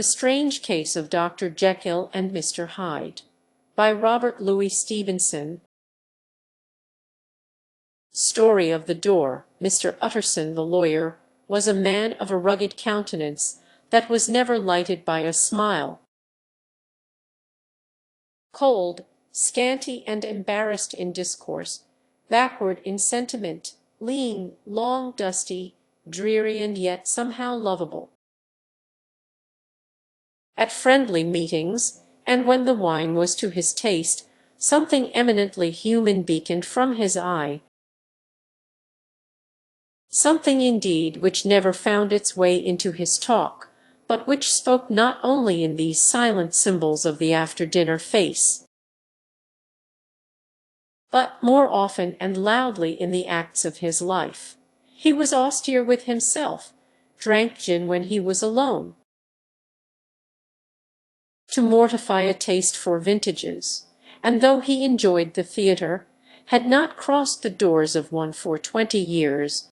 The Strange Case of Dr. Jekyll and Mr. Hyde, by Robert Louis Stevenson. Story of the Door. Mr. Utterson the lawyer was a man of a rugged countenance that was never lighted by a smile. Cold, scanty, and embarrassed in discourse, backward in sentiment, lean, long, dusty, dreary, and yet somehow lovable. At friendly meetings, and when the wine was to his taste, something eminently human beaconed from his eye. Something indeed which never found its way into his talk, but which spoke not only in these silent symbols of the after-dinner face, but more often and loudly in the acts of his life. He was austere with himself, drank gin when he was alone, to mortify a taste for vintages, and though he enjoyed the theatre, had not crossed the doors of one for 20 years.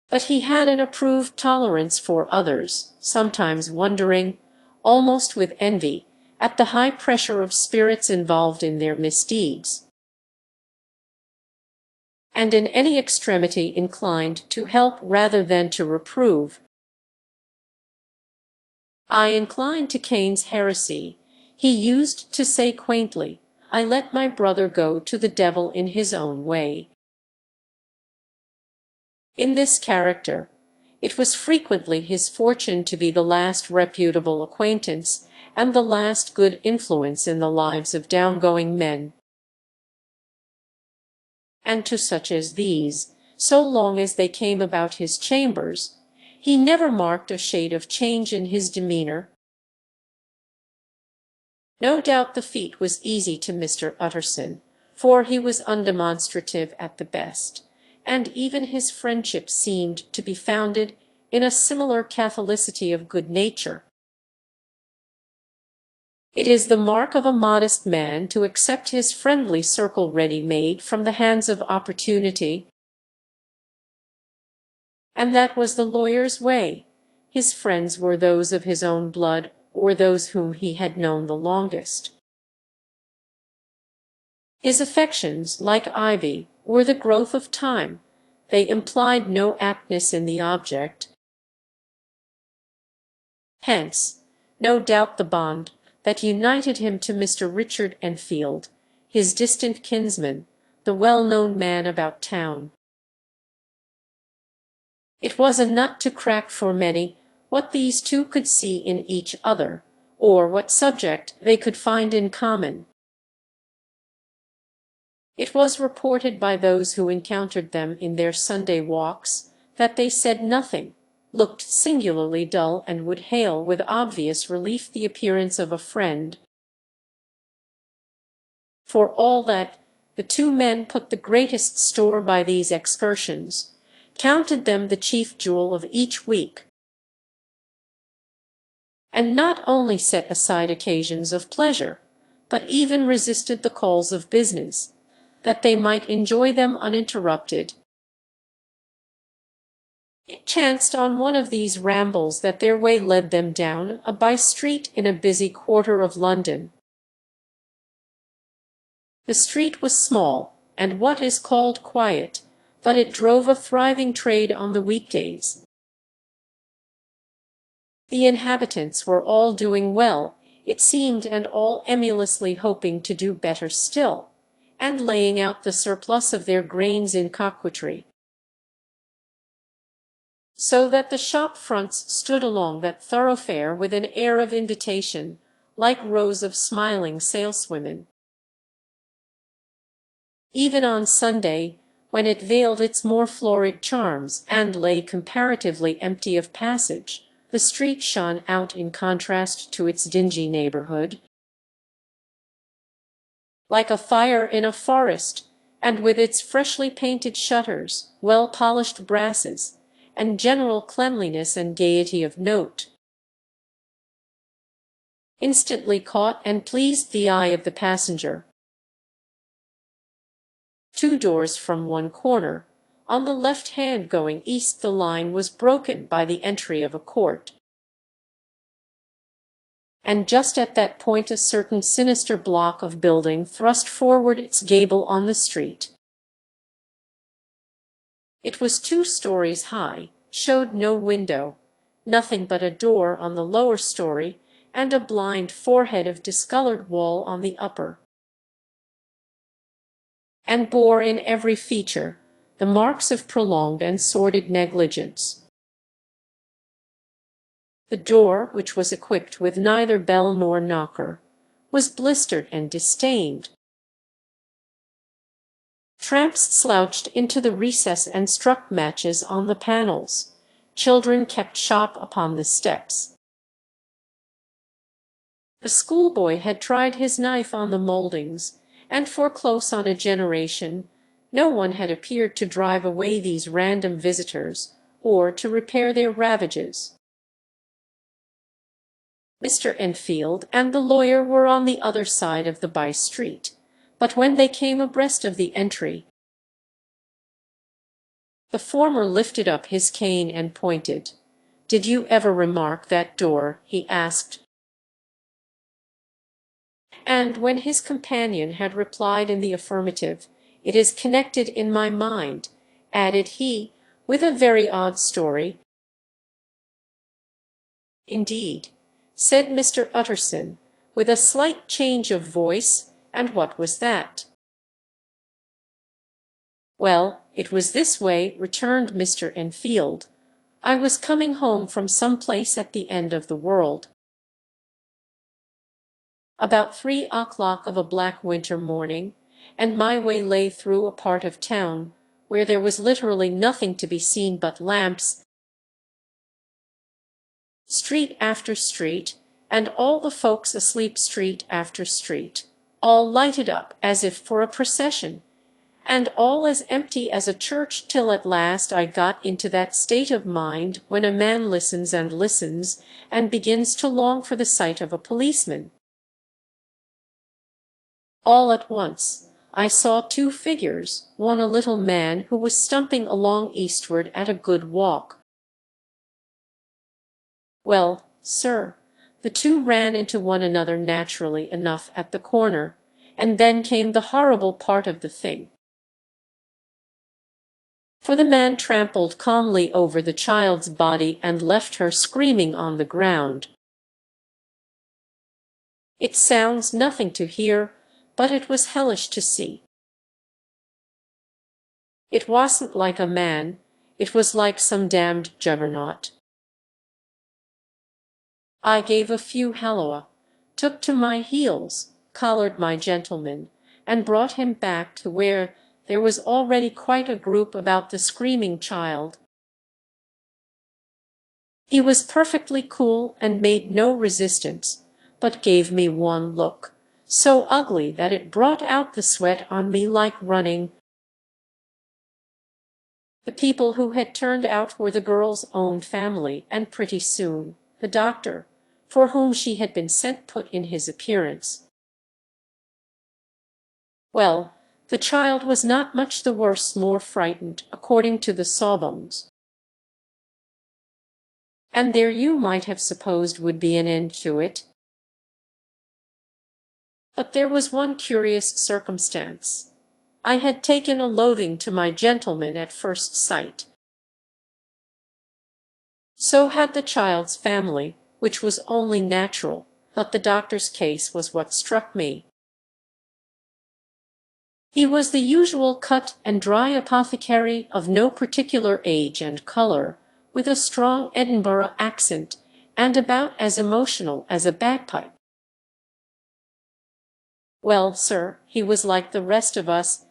But he had an approved tolerance for others, sometimes wondering, almost with envy, at the high pressure of spirits involved in their misdeeds, and in any extremity inclined to help rather than to reprove. "I incline to Cain's heresy," he used to say quaintly. "I let my brother go to the devil in his own way." In this character, it was frequently his fortune to be the last reputable acquaintance and the last good influence in the lives of down-going men. And to such as these, so long as they came about his chambers, he never marked a shade of change in his demeanor. No doubt the feat was easy to Mr. Utterson, for he was undemonstrative at the best, and even his friendship seemed to be founded in a similar catholicity of good nature. It is the mark of a modest man to accept his friendly circle ready-made from the hands of opportunity, and that was the lawyer's way. His friends were those of his own blood, or those whom he had known the longest. His affections, like ivy, were the growth of time. They implied no aptness in the object. Hence, no doubt, the bond that united him to Mr. Richard Enfield, his distant kinsman, the well-known man about town. It was a nut to crack for many what these two could see in each other, or what subject they could find in common. It was reported by those who encountered them in their Sunday walks that they said nothing, looked singularly dull, and would hail with obvious relief the appearance of a friend. For all that, the two men put the greatest store by these excursions, counted them the chief jewel of each week, and not only set aside occasions of pleasure, but even resisted the calls of business, that they might enjoy them uninterrupted. It chanced on one of these rambles that their way led them down a by-street in a busy quarter of London. The street was small, and what is called quiet, but it drove a thriving trade on the weekdays. The inhabitants were all doing well, it seemed, and all emulously hoping to do better still, and laying out the surplus of their grains in coquetry, so that the shop fronts stood along that thoroughfare with an air of invitation, like rows of smiling saleswomen. Even on Sunday, when it veiled its more florid charms and lay comparatively empty of passage, the street shone out in contrast to its dingy neighborhood, like a fire in a forest, and with its freshly painted shutters, well-polished brasses, and general cleanliness and gaiety of note, instantly caught and pleased the eye of the passenger. 2 doors from one corner, on the left hand going east, the line was broken by the entry of a court, and just at that point a certain sinister block of building thrust forward its gable on the street. It was 2 stories high, showed no window, nothing but a door on the lower story, and a blind forehead of discolored wall on the upper, and bore in every feature the marks of prolonged and sordid negligence. The door, which was equipped with neither bell nor knocker, was blistered and distained. Tramps slouched into the recess and struck matches on the panels. Children kept shop upon the steps. The schoolboy had tried his knife on the mouldings, and for close on a generation no one had appeared to drive away these random visitors, or to repair their ravages. Mr. Enfield and the lawyer were on the other side of the by-street, but when they came abreast of the entry, the former lifted up his cane and pointed. "Did you ever remark that door?" he asked. And when his companion had replied in the affirmative, "It is connected in my mind," added he, "with a very odd story." "Indeed," said Mr. Utterson, with a slight change of voice, "and what was that?" "Well, it was this way," returned Mr. Enfield. "I was coming home from some place at the end of the world, about 3 o'clock of a black winter morning, and my way lay through a part of town where there was literally nothing to be seen but lamps, street after street, and all the folks asleep street after street, all lighted up as if for a procession, and all as empty as a church, till at last I got into that state of mind when a man listens and listens, and begins to long for the sight of a policeman. All at once I saw 2 figures, one a little man who was stumping along eastward at a good walk. Well, sir, the 2 ran into one another naturally enough at the corner, and then came the horrible part of the thing. For the man trampled calmly over the child's body and left her screaming on the ground. It sounds nothing to hear, but it was hellish to see. It wasn't like a man, it was like some damned juggernaut. I gave a few halloa, took to my heels, collared my gentleman, and brought him back to where there was already quite a group about the screaming child. He was perfectly cool and made no resistance, but gave me one look, so ugly that it brought out the sweat on me like running. The people who had turned out were the girl's own family, and pretty soon the doctor, for whom she had been sent, put in his appearance. Well, the child was not much the worse, more frightened, according to the sawbones. And there you might have supposed would be an end to it. But there was one curious circumstance. I had taken a loathing to my gentleman at first sight. So had the child's family, which was only natural, but the doctor's case was what struck me. He was the usual cut and dry apothecary of no particular age and color, with a strong Edinburgh accent, and about as emotional as a bagpipe. Well, sir, he was like the rest of us.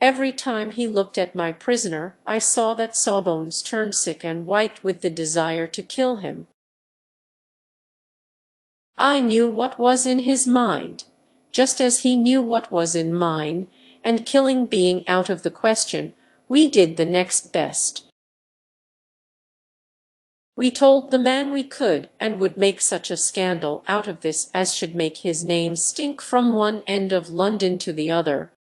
Every time he looked at my prisoner, I saw that Sawbones turned sick and white with the desire to kill him. I knew what was in his mind, just as he knew what was in mine, and killing being out of the question, we did the next best. We told the man we could and would make such a scandal out of this as should make his name stink from one end of London to the other.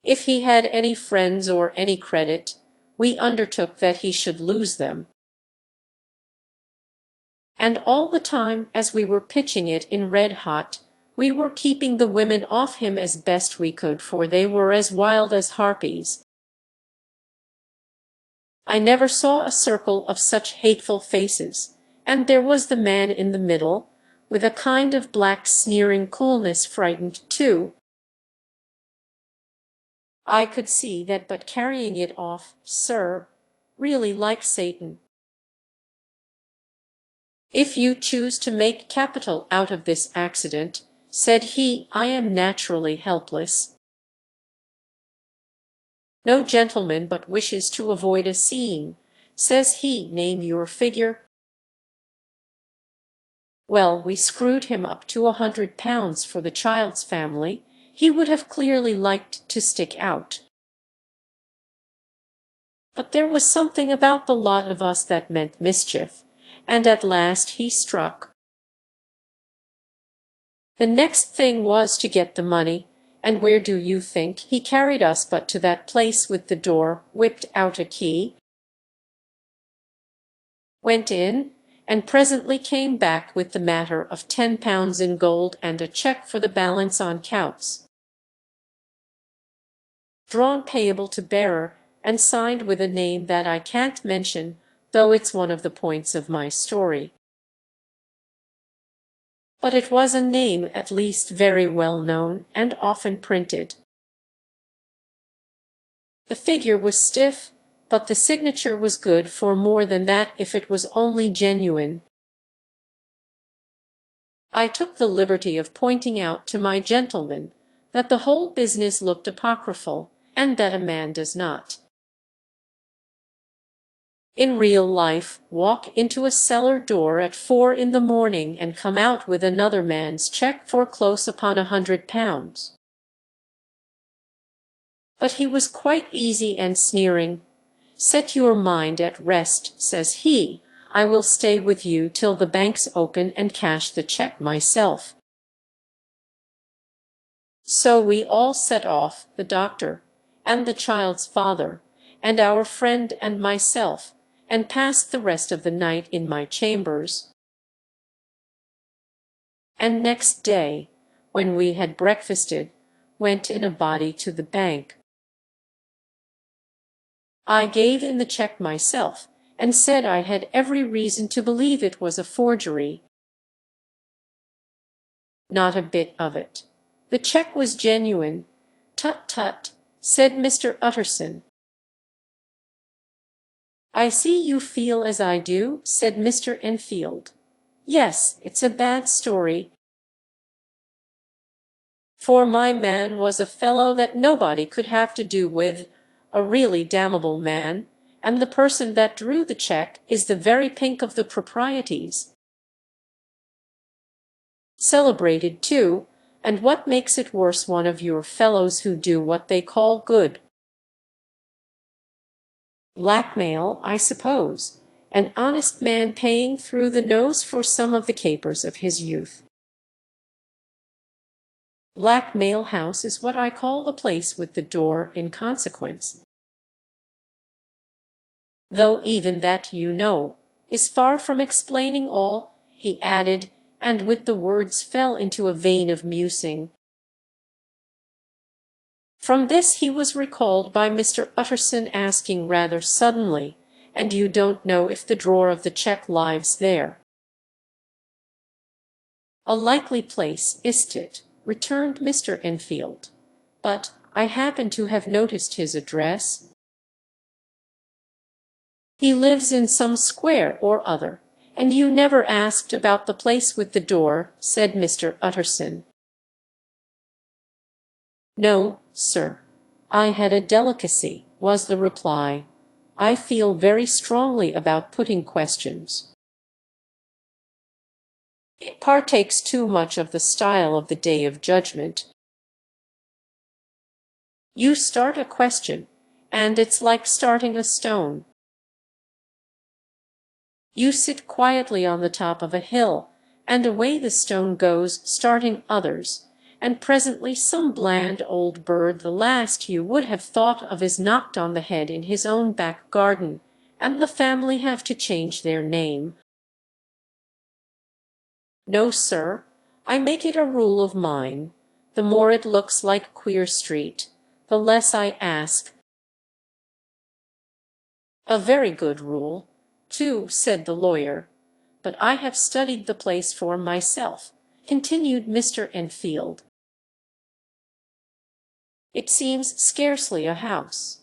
If he had any friends or any credit, we undertook that he should lose them. And all the time, as we were pitching it in red hot, we were keeping the women off him as best we could, for they were as wild as harpies. I never saw a circle of such hateful faces, and there was the man in the middle, with a kind of black sneering coolness, frightened too. I could see that, but carrying it off, sir, really like Satan. If you choose to make capital out of this accident, said he, I am naturally helpless. No gentleman but wishes to avoid a scene, says he, name your figure. Well, we screwed him up to £100 for the child's family. He would have clearly liked to stick out. But there was something about the lot of us that meant mischief, and at last he struck. The next thing was to get the money, and where do you think he carried us but to that place with the door, whipped out a key, went in, and presently came back with the matter of £10 in gold and a cheque for the balance on counts, drawn payable to bearer, and signed with a name that I can't mention, though it's one of the points of my story. But it was a name at least very well known, and often printed. The figure was stiff, but the signature was good for more than that if it was only genuine. I took the liberty of pointing out to my gentleman that the whole business looked apocryphal, and that a man does not, in real life, walk into a cellar door at 4 in the morning and come out with another man's cheque for close upon £100. But he was quite easy and sneering. Set your mind at rest, says he. I will stay with you till the banks open and cash the cheque myself. So we all set off, the doctor, and the child's father, and our friend and myself, and passed the rest of the night in my chambers. And next day, when we had breakfasted, went in a body to the bank. I gave in the cheque myself, and said I had every reason to believe it was a forgery. Not a bit of it. The cheque was genuine. Tut, tut, said Mr. Utterson. I see you feel as I do, said Mr. Enfield. Yes, it's a bad story. For my man was a fellow that nobody could have to do with, a really damnable man, and the person that drew the cheque is the very pink of the proprieties. Celebrated too, and what makes it worse, one of your fellows who do what they call good. Blackmail, I suppose, an honest man paying through the nose for some of the capers of his youth. Blackmail House is what I call the place with the door, in consequence. Though even that, you know, is far from explaining all, he added, and with the words fell into a vein of musing. From this he was recalled by Mr. Utterson asking rather suddenly, "And you don't know if the drawer of the cheque lies there?" "A likely place, is't it?" returned Mr. Enfield. "But I happen to have noticed his address. He lives in some square or other, and you never asked about the place with the door," said Mr. Utterson. "No, sir. I had a delicacy," was the reply. "I feel very strongly about putting questions. It partakes too much of the style of the Day of Judgment. You start a question, and it's like starting a stone. You sit quietly on the top of a hill, and away the stone goes, starting others, and presently some bland old bird, the last you would have thought of, is knocked on the head in his own back garden, and the family have to change their name. No, sir, I make it a rule of mine. The more it looks like Queer Street, the less I ask. A very good rule, too, said the lawyer. But I have studied the place for myself, continued Mr. Enfield. It seems scarcely a house.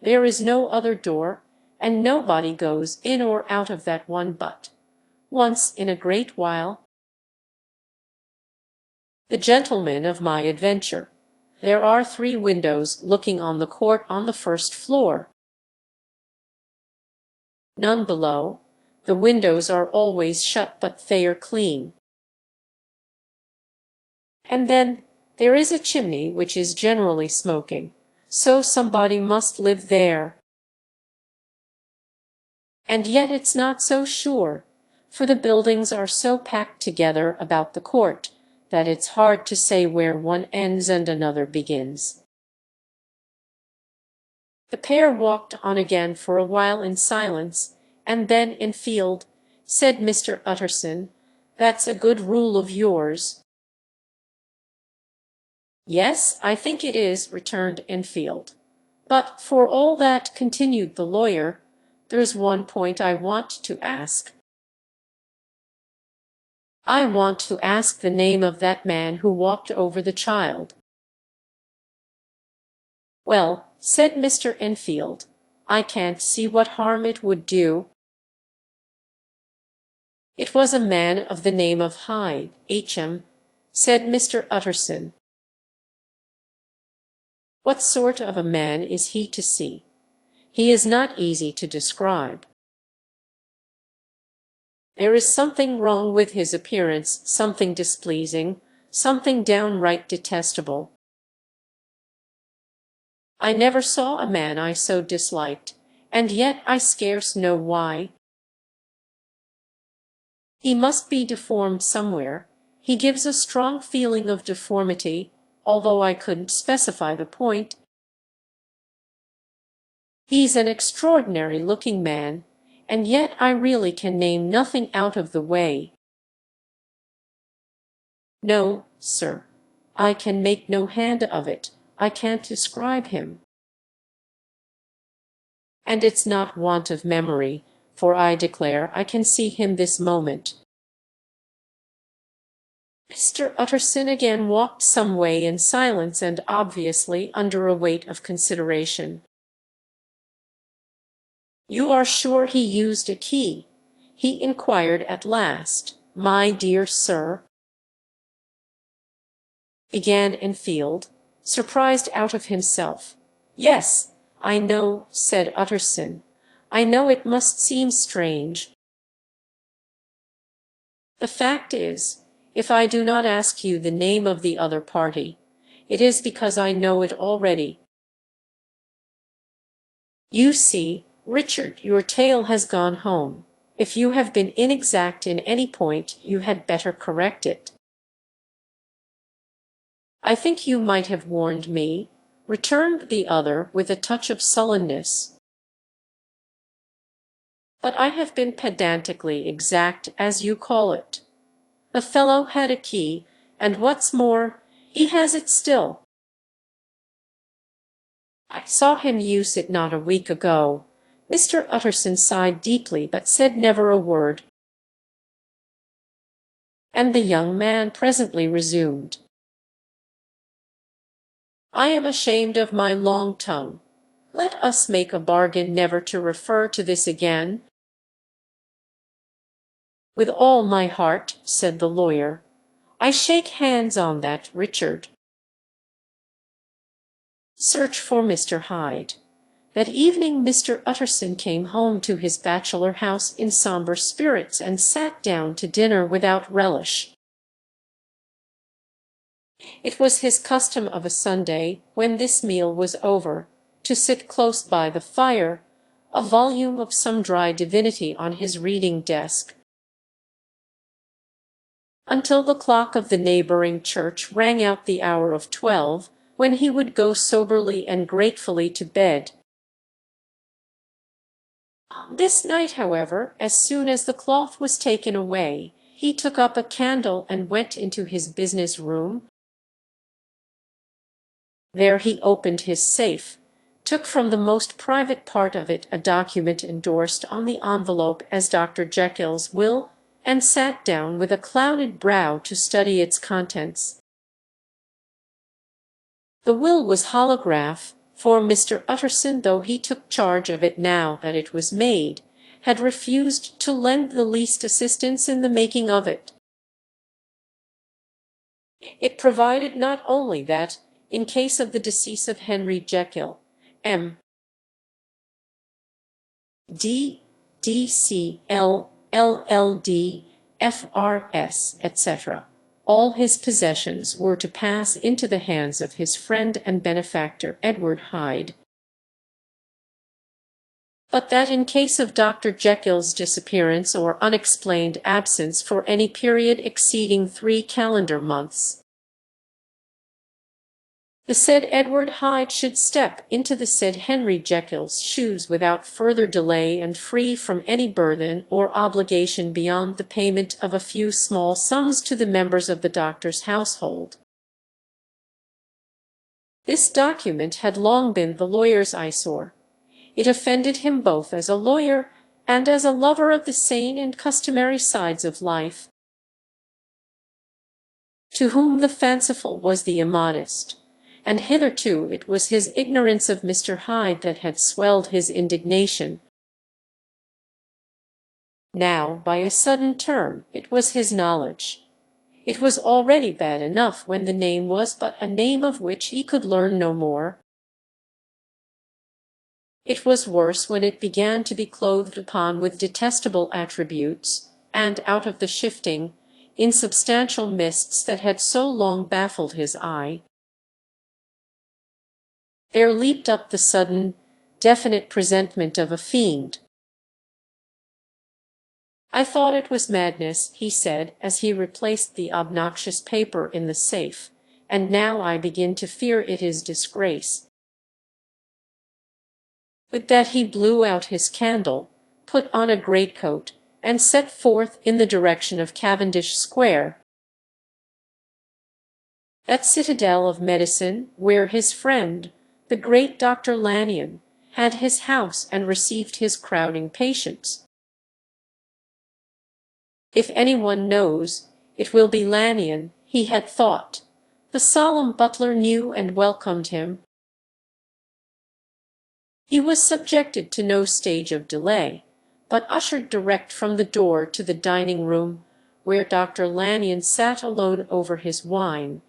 There is no other door, and nobody goes in or out of that one but once in a great while. The gentleman of my adventure. There are 3 windows looking on the court on the first floor. None below. The windows are always shut, but they are clean. And then there is a chimney which is generally smoking, so somebody must live there. And yet it's not so sure, for the buildings are so packed together about the court that it's hard to say where one ends and another begins. The pair walked on again for a while in silence, and then Enfield, said Mr. Utterson, that's a good rule of yours. Yes, I think it is, returned Enfield. But for all that, continued the lawyer, there's one point I want to ask. I want to ask the name of that man who walked over the child. Well, said Mr. Enfield, I can't see what harm it would do. It was a man of the name of Hyde, H.M., said Mr. Utterson. What sort of a man is he to see? He is not easy to describe. There is something wrong with his appearance, something displeasing, something downright detestable. I never saw a man I so disliked, and yet I scarce know why. He must be deformed somewhere. He gives a strong feeling of deformity, although I couldn't specify the point. He's an extraordinary-looking man, and yet I really can name nothing out of the way. No, sir, I can make no hand of it. I can't describe him. And it's not want of memory, for I declare I can see him this moment. Mr. Utterson again walked some way in silence and obviously under a weight of consideration. You are sure he used a key? He inquired at last. My dear sir, began Enfield, surprised out of himself. Yes, I know, said Utterson. I know it must seem strange. The fact is, if I do not ask you the name of the other party, it is because I know it already. You see, Richard, your tale has gone home. If you have been inexact in any point, you had better correct it. I think you might have warned me, returned the other with a touch of sullenness. But I have been pedantically exact, as you call it. The fellow had a key, and what's more, he has it still. I saw him use it not a week ago. Mr. Utterson sighed deeply, but said never a word. And the young man presently resumed. I am ashamed of my long tongue. Let us make a bargain never to refer to this again. With all my heart, said the lawyer. I shake hands on that, Richard. Search for Mr. Hyde. That evening Mr. Utterson came home to his bachelor house in sombre spirits and sat down to dinner without relish. It was his custom of a Sunday, when this meal was over, to sit close by the fire, a volume of some dry divinity on his reading desk, until the clock of the neighboring church rang out the hour of 12, when he would go soberly and gratefully to bed. This night, however, as soon as the cloth was taken away, He took up a candle and went into his business room. There he opened his safe, took from the most private part of it a document endorsed on the envelope as Dr. Jekyll's will, and sat down with a clouded brow to study its contents. The will was holograph, for Mr. Utterson, though he took charge of it now that it was made, had refused to lend the least assistance in the making of it. It provided not only that, in case of the decease of Henry Jekyll, M.D., D.C.L., LL.D., F.R.S., etc., all his possessions were to pass into the hands of his friend and benefactor Edward Hyde, but that in case of Dr. Jekyll's disappearance or unexplained absence for any period exceeding 3 calendar months, the said Edward Hyde should step into the said Henry Jekyll's shoes without further delay and free from any burthen or obligation beyond the payment of a few small sums to the members of the doctor's household. This document had long been the lawyer's eyesore. It offended him both as a lawyer and as a lover of the sane and customary sides of life. To whom the fanciful was the immodest, and hitherto it was his ignorance of Mr. Hyde that had swelled his indignation. Now, by a sudden turn, it was his knowledge. It was already bad enough when the name was but a name of which he could learn no more. It was worse when it began to be clothed upon with detestable attributes, and out of the shifting, insubstantial mists that had so long baffled his eye, there leaped up the sudden, definite presentment of a fiend. "I thought it was madness," he said, as he replaced the obnoxious paper in the safe, "and now I begin to fear it is disgrace." With that he blew out his candle, put on a greatcoat, and set forth in the direction of Cavendish Square, that citadel of medicine where his friend, the great Dr. Lanyon, had his house and received his crowding patients. If anyone knows, it will be Lanyon, he had thought. The solemn butler knew and welcomed him. He was subjected to no stage of delay, but ushered direct from the door to the dining-room, where Dr. Lanyon sat alone over his wine.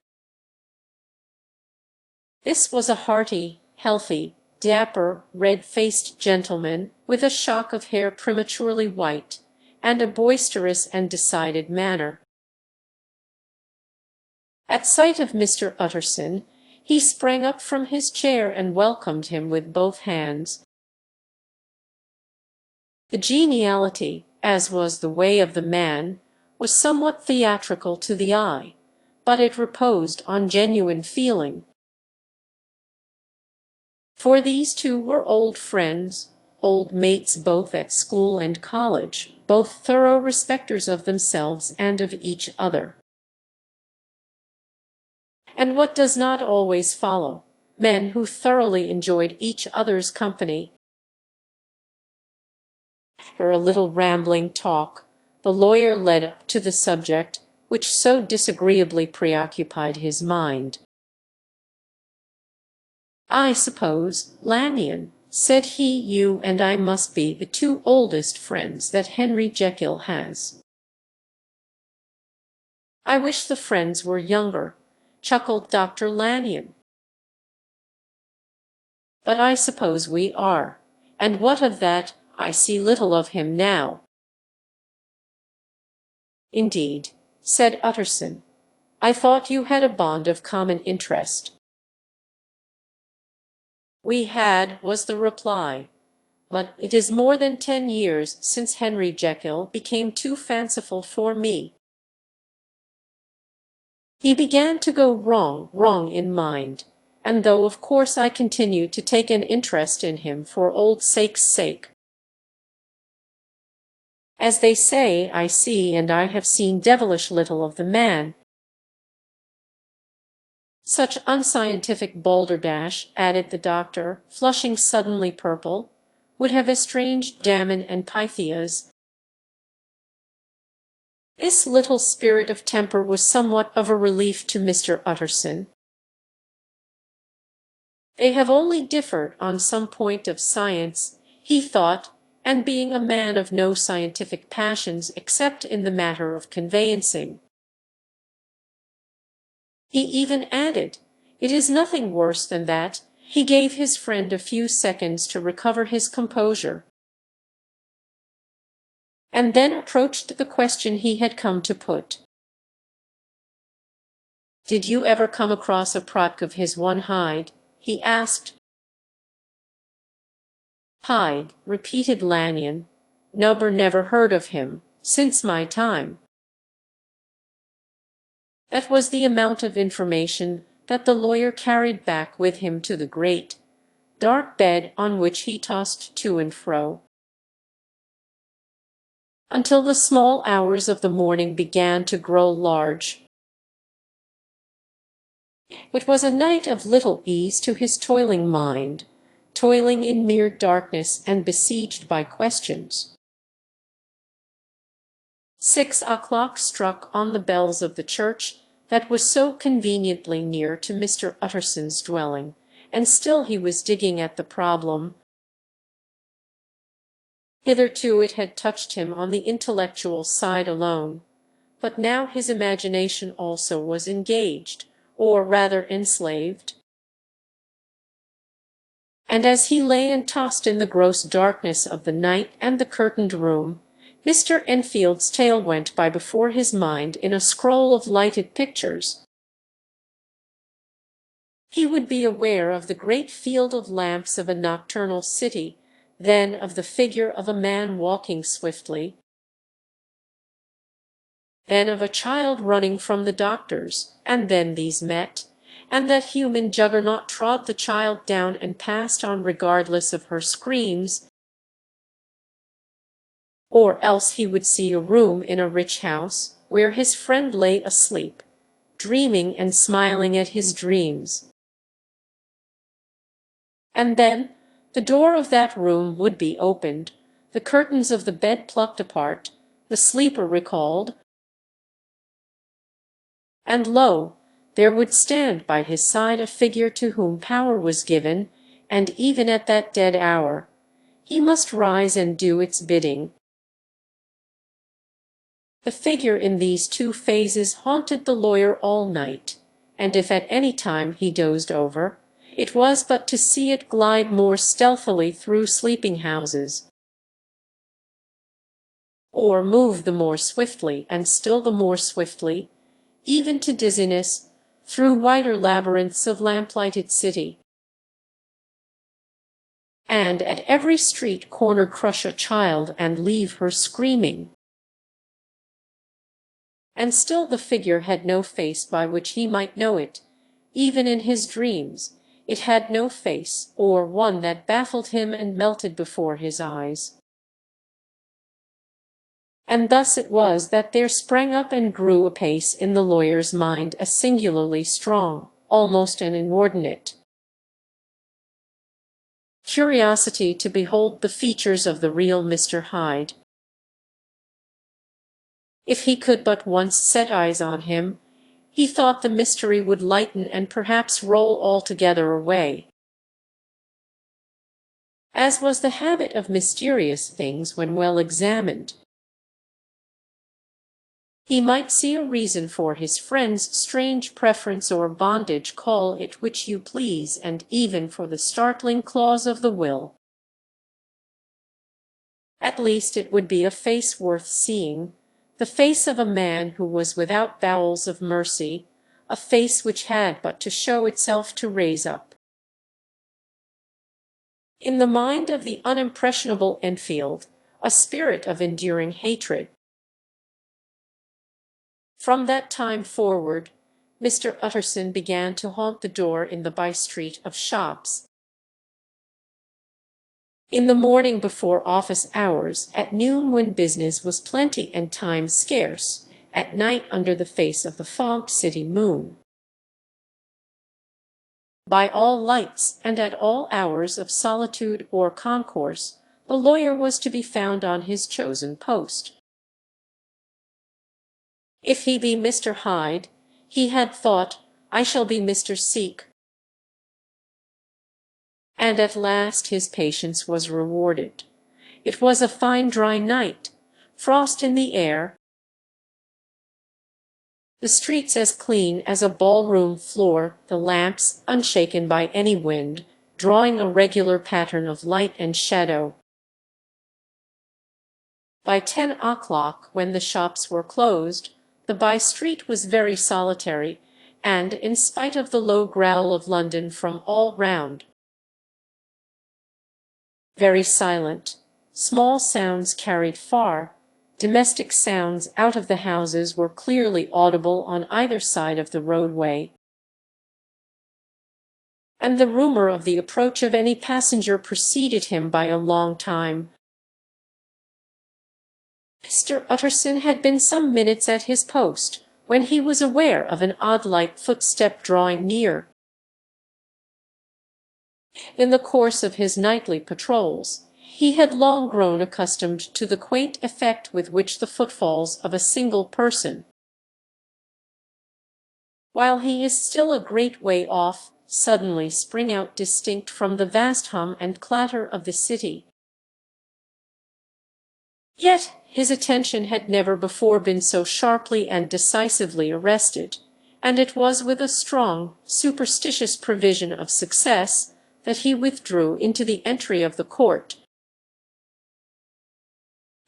This was a hearty, healthy, dapper, red-faced gentleman, with a shock of hair prematurely white, and a boisterous and decided manner. At sight of Mr. Utterson, he sprang up from his chair and welcomed him with both hands. The geniality, as was the way of the man, was somewhat theatrical to the eye, but it reposed on genuine feeling. For these two were old friends, old mates both at school and college, both thorough respecters of themselves and of each other. And what does not always follow, men who thoroughly enjoyed each other's company. After a little rambling talk, the lawyer led up to the subject which so disagreeably preoccupied his mind. "I suppose, Lanyon," said he, "you and I must be the two oldest friends that Henry Jekyll has." "I wish the friends were younger," chuckled Dr. Lanyon. "But I suppose we are, and what of that? I see little of him now." "Indeed," said Utterson, "I thought you had a bond of common interest." "We had," was the reply, "but it is more than 10 years since Henry Jekyll became too fanciful for me. He began to go wrong in mind, and though of course I continue to take an interest in him for old sake's sake, As they say, I see and I have seen devilish little of the man. Such unscientific balderdash, added the doctor, flushing suddenly purple, would have estranged Damon and Pythias. This little spirit of temper was somewhat of a relief to Mr. Utterson. They have only differed on some point of science, he thought, and being a man of no scientific passions except in the matter of conveyancing. He even added, "It is nothing worse than that." He gave his friend a few seconds to recover his composure, and then approached the question he had come to put. "Did you ever come across a product of his one Hyde?" he asked. "Hyde," repeated Lanyon. "Nobber never heard of him, since my time." That was the amount of information that the lawyer carried back with him to the great, dark bed on which he tossed to and fro, until the small hours of the morning began to grow large. It was a night of little ease to his toiling mind, toiling in mere darkness and besieged by questions. 6 o'clock struck on the bells of the church that was so conveniently near to Mr. Utterson's dwelling, and still he was digging at the problem. Hitherto it had touched him on the intellectual side alone, but now his imagination also was engaged, or rather enslaved. And as he lay and tossed in the gross darkness of the night and the curtained room, Mr. Enfield's tale went by before his mind in a scroll of lighted pictures. He would be aware of the great field of lamps of a nocturnal city, then of the figure of a man walking swiftly, then of a child running from the doctors, and then these met, and that human juggernaut trod the child down and passed on regardless of her screams. Or else he would see a room in a rich house, where his friend lay asleep, dreaming and smiling at his dreams. And then the door of that room would be opened, the curtains of the bed plucked apart, the sleeper recalled, and lo, there would stand by his side a figure to whom power was given, and even at that dead hour he must rise and do its bidding. The figure in these two phases haunted the lawyer all night, and if at any time he dozed over, it was but to see it glide more stealthily through sleeping houses, or move the more swiftly and still the more swiftly, even to dizziness, through wider labyrinths of lamplighted city, and at every street corner crush a child and leave her screaming. And still the figure had no face by which he might know it. Even in his dreams, it had no face, or one that baffled him and melted before his eyes. And thus it was that there sprang up and grew apace in the lawyer's mind a singularly strong, almost an inordinate, curiosity to behold the features of the real Mr. Hyde. If he could but once set eyes on him, he thought the mystery would lighten and perhaps roll altogether away, as was the habit of mysterious things when well examined. He might see a reason for his friend's strange preference or bondage, call it which you please, and even for the startling clause of the will. At least it would be a face worth seeing, the face of a man who was without bowels of mercy, a face which had but to show itself to raise up, in the mind of the unimpressionable Enfield, a spirit of enduring hatred. From that time forward, Mr. Utterson began to haunt the door in the by-street of shops. In the morning before office hours, at noon when business was plenty and time scarce, at night under the face of the fogged city moon. By all lights, and at all hours of solitude or concourse, the lawyer was to be found on his chosen post. If he be Mr. Hyde, he had thought, I shall be Mr. Seek. And at last his patience was rewarded. It was a fine dry night, frost in the air, the streets as clean as a ballroom floor, the lamps unshaken by any wind, drawing a regular pattern of light and shadow. By 10 o'clock, when the shops were closed, the by-street was very solitary, and, in spite of the low growl of London from all round, very silent. Small sounds carried far. Domestic sounds out of the houses were clearly audible on either side of the roadway, and the rumor of the approach of any passenger preceded him by a long time. Mr. Utterson had been some minutes at his post, when he was aware of an odd light footstep drawing near. In the course of his nightly patrols, he had long grown accustomed to the quaint effect with which the footfalls of a single person, while he is still a great way off, suddenly spring out distinct from the vast hum and clatter of the city. Yet his attention had never before been so sharply and decisively arrested, and it was with a strong, superstitious prevision of success that he withdrew into the entry of the court.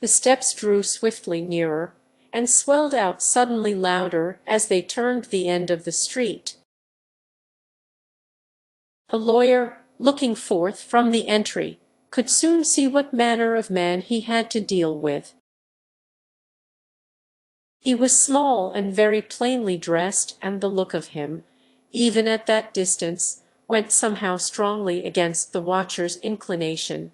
The steps drew swiftly nearer, and swelled out suddenly louder as they turned the end of the street. The lawyer, looking forth from the entry, could soon see what manner of man he had to deal with. He was small and very plainly dressed, and the look of him, even at that distance, went somehow strongly against the watcher's inclination.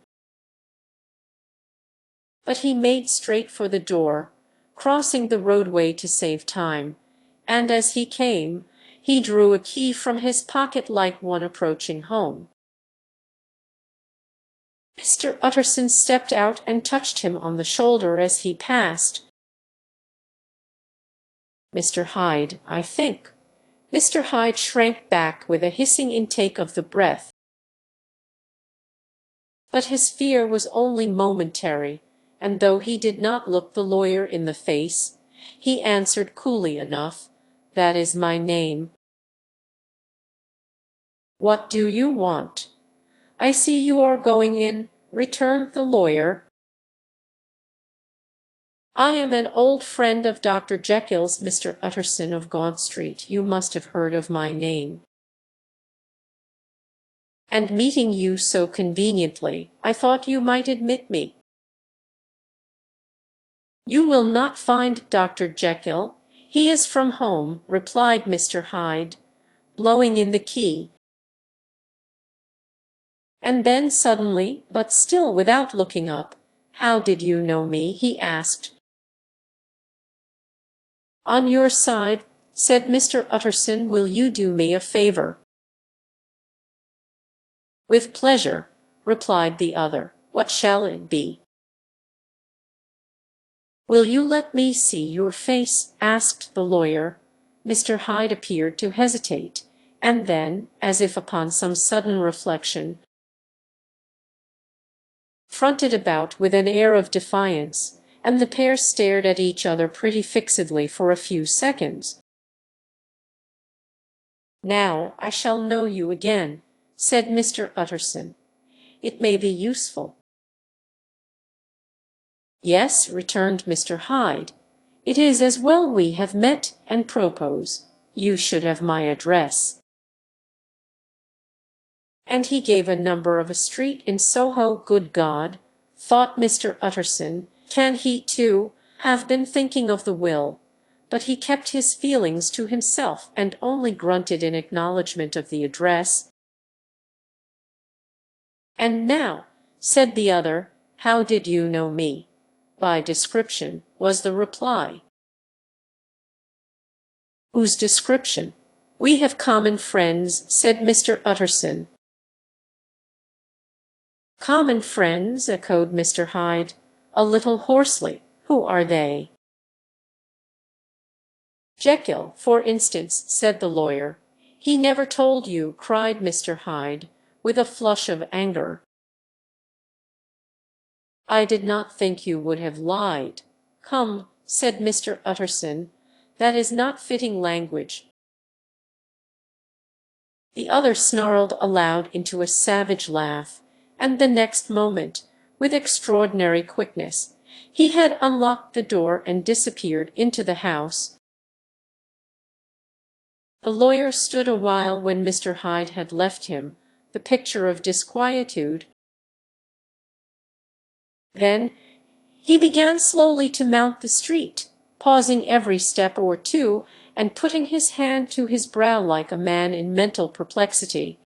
But he made straight for the door, crossing the roadway to save time, and as he came, he drew a key from his pocket like one approaching home. Mr. Utterson stepped out and touched him on the shoulder as he passed. Mr. Hyde, I think. Mr. Hyde shrank back with a hissing intake of the breath. But his fear was only momentary, and though he did not look the lawyer in the face, he answered coolly enough, "That is my name." "What do you want?" "I see you are going in," returned the lawyer. "I am an old friend of Dr. Jekyll's, Mr. Utterson of Gaunt Street. You must have heard of my name. And meeting you so conveniently, I thought you might admit me." "You will not find Dr. Jekyll. He is from home," replied Mr. Hyde, blowing in the key. And then suddenly, but still without looking up, "How did you know me?" he asked. "On your side," said Mr. Utterson. "Will you do me a favor?" "With pleasure," replied the other. "What shall it be?" "Will you let me see your face?" asked the lawyer. Mr. Hyde appeared to hesitate, and then, as if upon some sudden reflection, fronted about with an air of defiance, and the pair stared at each other pretty fixedly for a few seconds. "Now I shall know you again," said Mr. Utterson. "It may be useful." "Yes," returned Mr. Hyde, "it is as well we have met, and propose, you should have my address." And he gave a number of a street in Soho. Good God, thought Mr. Utterson, can he, too, have been thinking of the will? But he kept his feelings to himself, and only grunted in acknowledgment of the address. "And now," said the other. "How did you know me?" "By description," was the reply. "Whose description?" "We have common friends," said Mr. Utterson. "Common friends," echoed Mr. Hyde, a little hoarsely. "Who are they?" "Jekyll, for instance," said the lawyer. "He never told you," cried Mr. Hyde, with a flush of anger. "I did not think you would have lied." "Come," said Mr. Utterson, "that is not fitting language." The other snarled aloud into a savage laugh, and the next moment, with extraordinary quickness, he had unlocked the door and disappeared into the house. The lawyer stood a while when Mr. Hyde had left him, the picture of disquietude. Then he began slowly to mount the street, pausing every step or two, and putting his hand to his brow like a man in mental perplexity.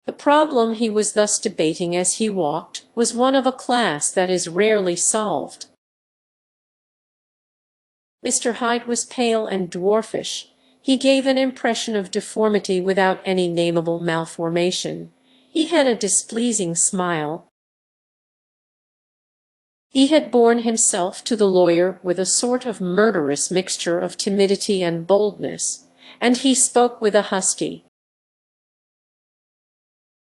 The problem he was thus debating as he walked was one of a class that is rarely solved. Mr. Hyde was pale and dwarfish. He gave an impression of deformity without any nameable malformation. He had a displeasing smile. He had borne himself to the lawyer with a sort of murderous mixture of timidity and boldness, and he spoke with a husky,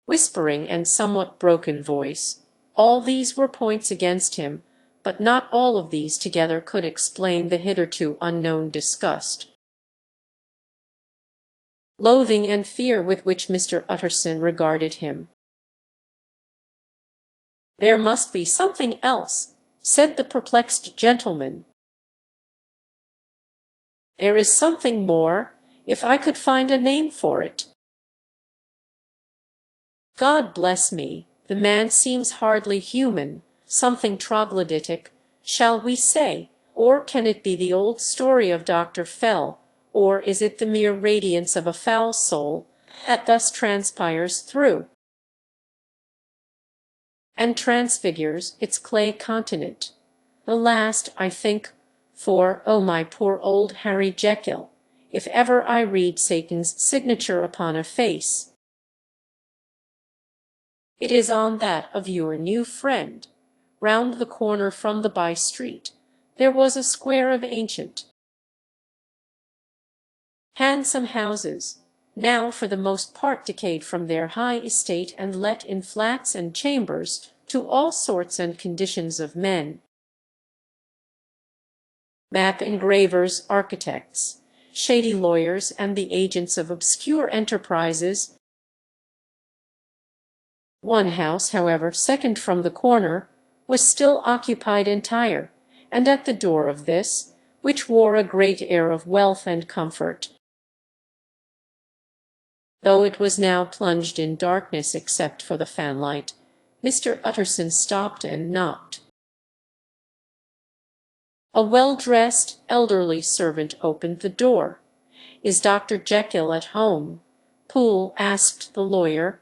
whispering and somewhat broken voice. All these were points against him, but not all of these together could explain the hitherto unknown disgust, loathing and fear with which Mr. Utterson regarded him. "There must be something else," said the perplexed gentleman. "There is something more, if I could find a name for it." "God bless me, the man seems hardly human, something troglodytic, shall we say, or can it be the old story of Dr. Fell, or is it the mere radiance of a foul soul that thus transpires through and transfigures its clay continent? The last, I think, for, oh, my poor old Harry Jekyll, if ever I read Satan's signature upon a face, it is on that of your new friend." Round the corner from the by-street there was a square of ancient, handsome houses, now for the most part decayed from their high estate and let in flats and chambers to all sorts and conditions of men. Map engravers, architects, shady lawyers, and the agents of obscure enterprises. One house, however, second from the corner, was still occupied entire, and at the door of this, which wore a great air of wealth and comfort, though it was now plunged in darkness except for the fanlight, Mr. Utterson stopped and knocked. A well-dressed, elderly servant opened the door. "Is Dr. Jekyll at home?" Poole asked the lawyer.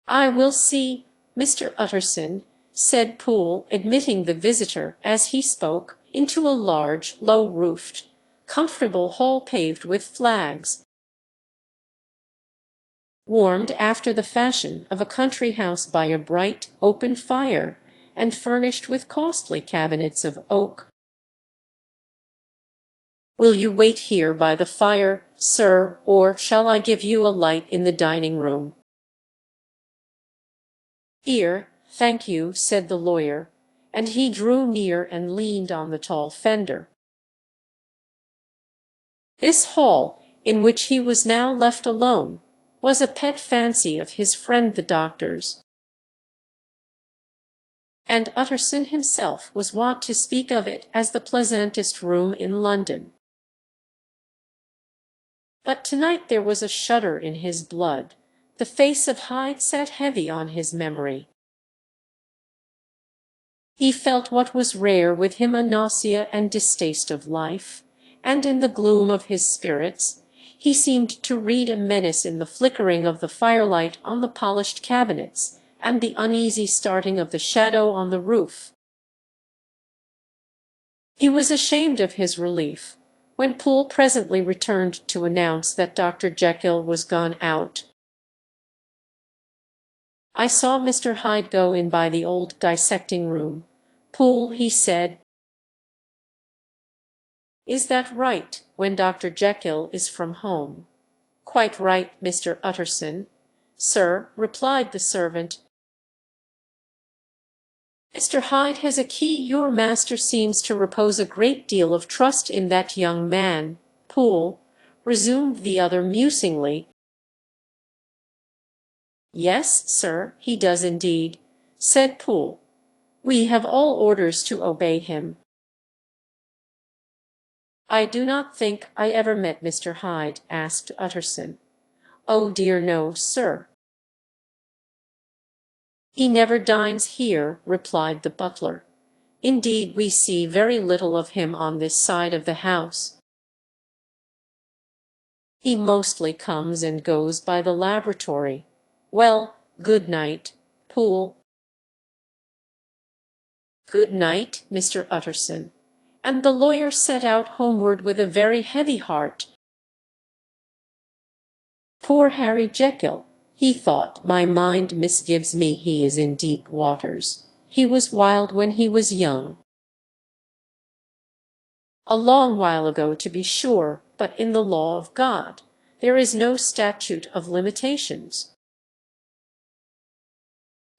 "I will see, Mr. Utterson," said Poole, admitting the visitor, as he spoke, into a large, low-roofed, comfortable hall paved with flags, warmed after the fashion of a country house by a bright, open fire, and furnished with costly cabinets of oak. "Will you wait here by the fire, sir, or shall I give you a light in the dining-room?" "Here, thank you," said the lawyer, and he drew near and leaned on the tall fender. This hall, in which he was now left alone, was a pet fancy of his friend the doctor's, and Utterson himself was wont to speak of it as the pleasantest room in London. But tonight there was a shudder in his blood. The face of Hyde sat heavy on his memory. He felt what was rare with him, a nausea and distaste of life, and in the gloom of his spirits He seemed to read a menace in the flickering of the firelight on the polished cabinets, and the uneasy starting of the shadow on the roof. He was ashamed of his relief when Poole presently returned to announce that Dr. Jekyll was gone out. "I saw Mr. Hyde go in by the old dissecting room, Poole," he said. "Is that right, when Dr. Jekyll is from home?" "Quite right, Mr. Utterson, sir," replied the servant. "Mr. Hyde has a key. Your master seems to repose a great deal of trust in that young man, Poole," resumed the other musingly. "Yes, sir, he does indeed," said Poole. "We have all orders to obey him." "I do not think I ever met Mr. Hyde?" asked Utterson. "Oh dear no, sir." "He never dines here," replied the butler. "Indeed, we see very little of him on this side of the house. He mostly comes and goes by the laboratory. Well, good night, Poole." "Good night, Mr. Utterson." And the lawyer set out homeward with a very heavy heart. "Poor Harry Jekyll," he thought, "my mind misgives me he is in deep waters. He was wild when he was young. A long while ago, to be sure, but in the law of God there is no statute of limitations.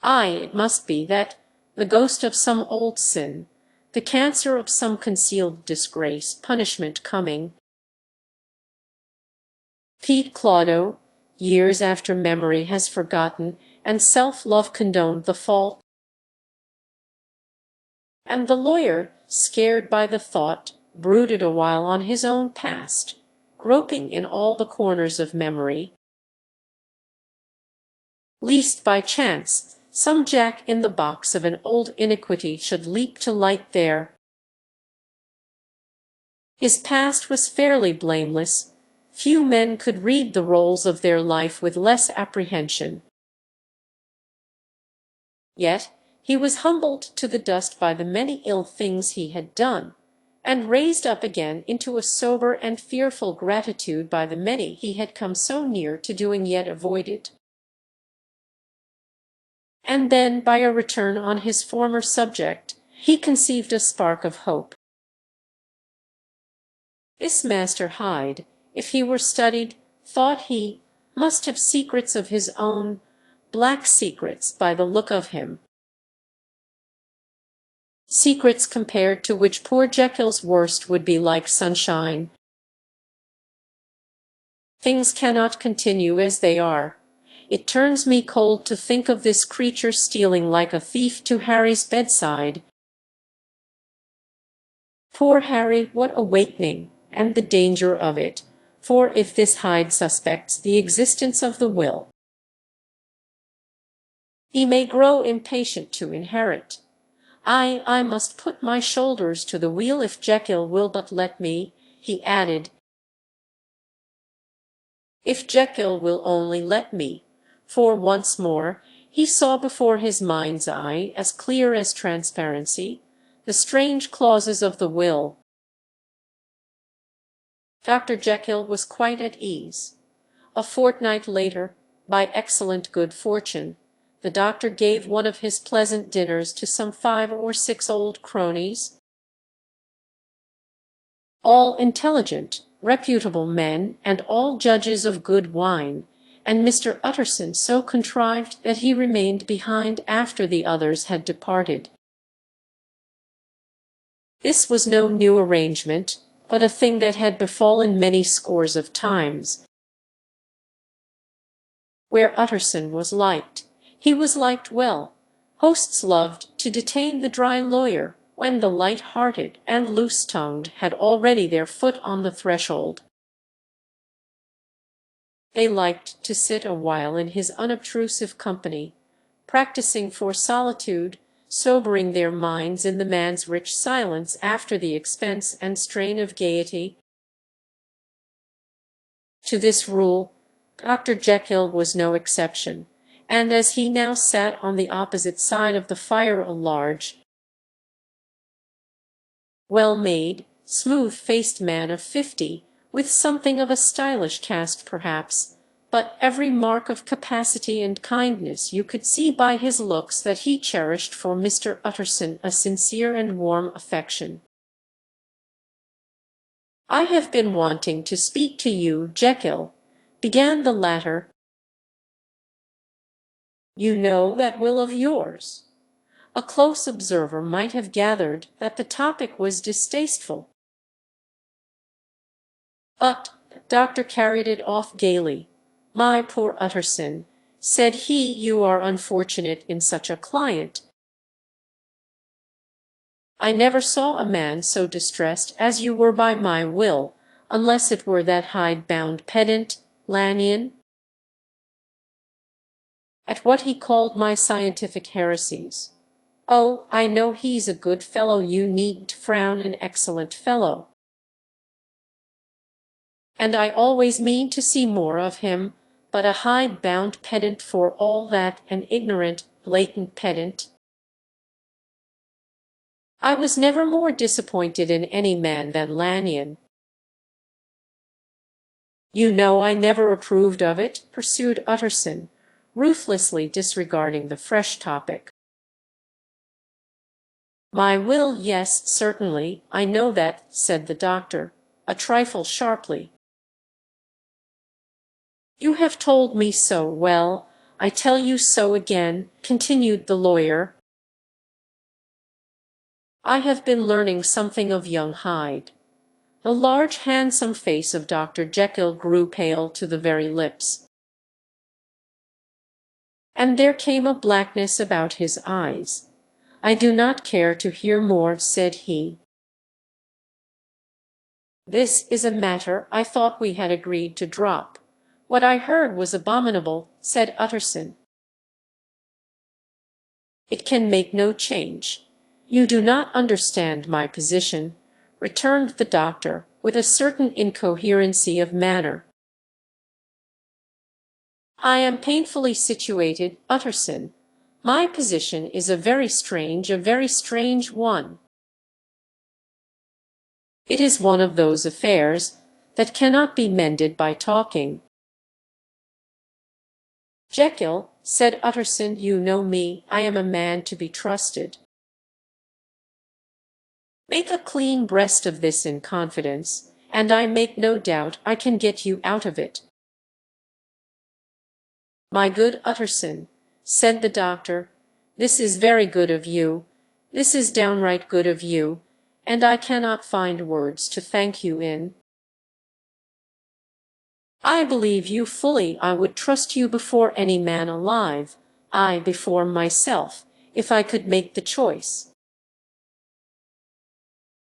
Aye, it must be that, the ghost of some old sin, the cancer of some concealed disgrace, punishment coming. Pete Claudio, years after memory has forgotten and self-love condoned the fault. And the lawyer, scared by the thought, brooded a while on his own past, groping in all the corners of memory, lest by chance some jack in the box of an old iniquity should leap to light there. His past was fairly blameless. Few men could read the rolls of their life with less apprehension. Yet he was humbled to the dust by the many ill things he had done, and raised up again into a sober and fearful gratitude by the many he had come so near to doing yet avoided. And then, by a return on his former subject, he conceived a spark of hope. This Master Hyde, if he were studied, thought he, must have secrets of his own, black secrets by the look of him. Secrets compared to which poor Jekyll's worst would be like sunshine. Things cannot continue as they are. It turns me cold to think of this creature stealing like a thief to Harry's bedside. Poor Harry, what awakening, and the danger of it, for if this Hyde suspects the existence of the will, he may grow impatient to inherit. I must put my shoulders to the wheel if Jekyll will but let me," he added. "If Jekyll will only let me," for once more he saw before his mind's eye, as clear as transparency, the strange clauses of the will. Dr. Jekyll was quite at ease. A fortnight later, by excellent good fortune, the doctor gave one of his pleasant dinners to some 5 or 6 old cronies, all intelligent, reputable men, and all judges of good wine, and Mr. Utterson so contrived that he remained behind after the others had departed. This was no new arrangement, but a thing that had befallen many scores of times. Where Utterson was liked, he was liked well. Hosts loved to detain the dry lawyer when the light-hearted and loose-tongued had already their foot on the threshold. They liked to sit a while in his unobtrusive company, practising for solitude, sobering their minds in the man's rich silence after the expense and strain of gaiety. To this rule, Dr. Jekyll was no exception, and as he now sat on the opposite side of the fire, a large, well-made, smooth-faced man of 50, with something of a stylish cast perhaps, but every mark of capacity and kindness you could see by his looks that he cherished for Mr. Utterson a sincere and warm affection. "I have been wanting to speak to you, Jekyll," began the latter. "You know that will of yours." A close observer might have gathered that the topic was distasteful. But the doctor carried it off gaily. "My poor Utterson," said he, "you are unfortunate in such a client. I never saw a man so distressed as you were by my will, unless it were that hide-bound pedant, Lanyon, at what he called my scientific heresies. Oh, I know he's a good fellow, you needn't frown, an excellent fellow. And I always mean to see more of him, but a hide-bound pedant for all that, an ignorant, blatant pedant. I was never more disappointed in any man than Lanyon." "You know I never approved of it," pursued Utterson, ruthlessly disregarding the fresh topic. "My will, yes, certainly, I know that," said the doctor, a trifle sharply. "You have told me so. Well, I tell you so again," continued the lawyer. "I have been learning something of young Hyde." The large, handsome face of Dr. Jekyll grew pale to the very lips, and there came a blackness about his eyes. "I do not care to hear more," said he. "This is a matter I thought we had agreed to drop. What I heard was abominable," said Utterson. "It can make no change. You do not understand my position," returned the doctor, with a certain incoherency of manner. "I am painfully situated, Utterson. My position is a very strange one. It is one of those affairs that cannot be mended by talking." "Jekyll," said Utterson, "you know me, I am a man to be trusted. Make a clean breast of this in confidence, and I make no doubt I can get you out of it." "My good Utterson," said the doctor, "this is very good of you, this is downright good of you, and I cannot find words to thank you in. I believe you fully. I would trust you before any man alive, I before myself, if I could make the choice.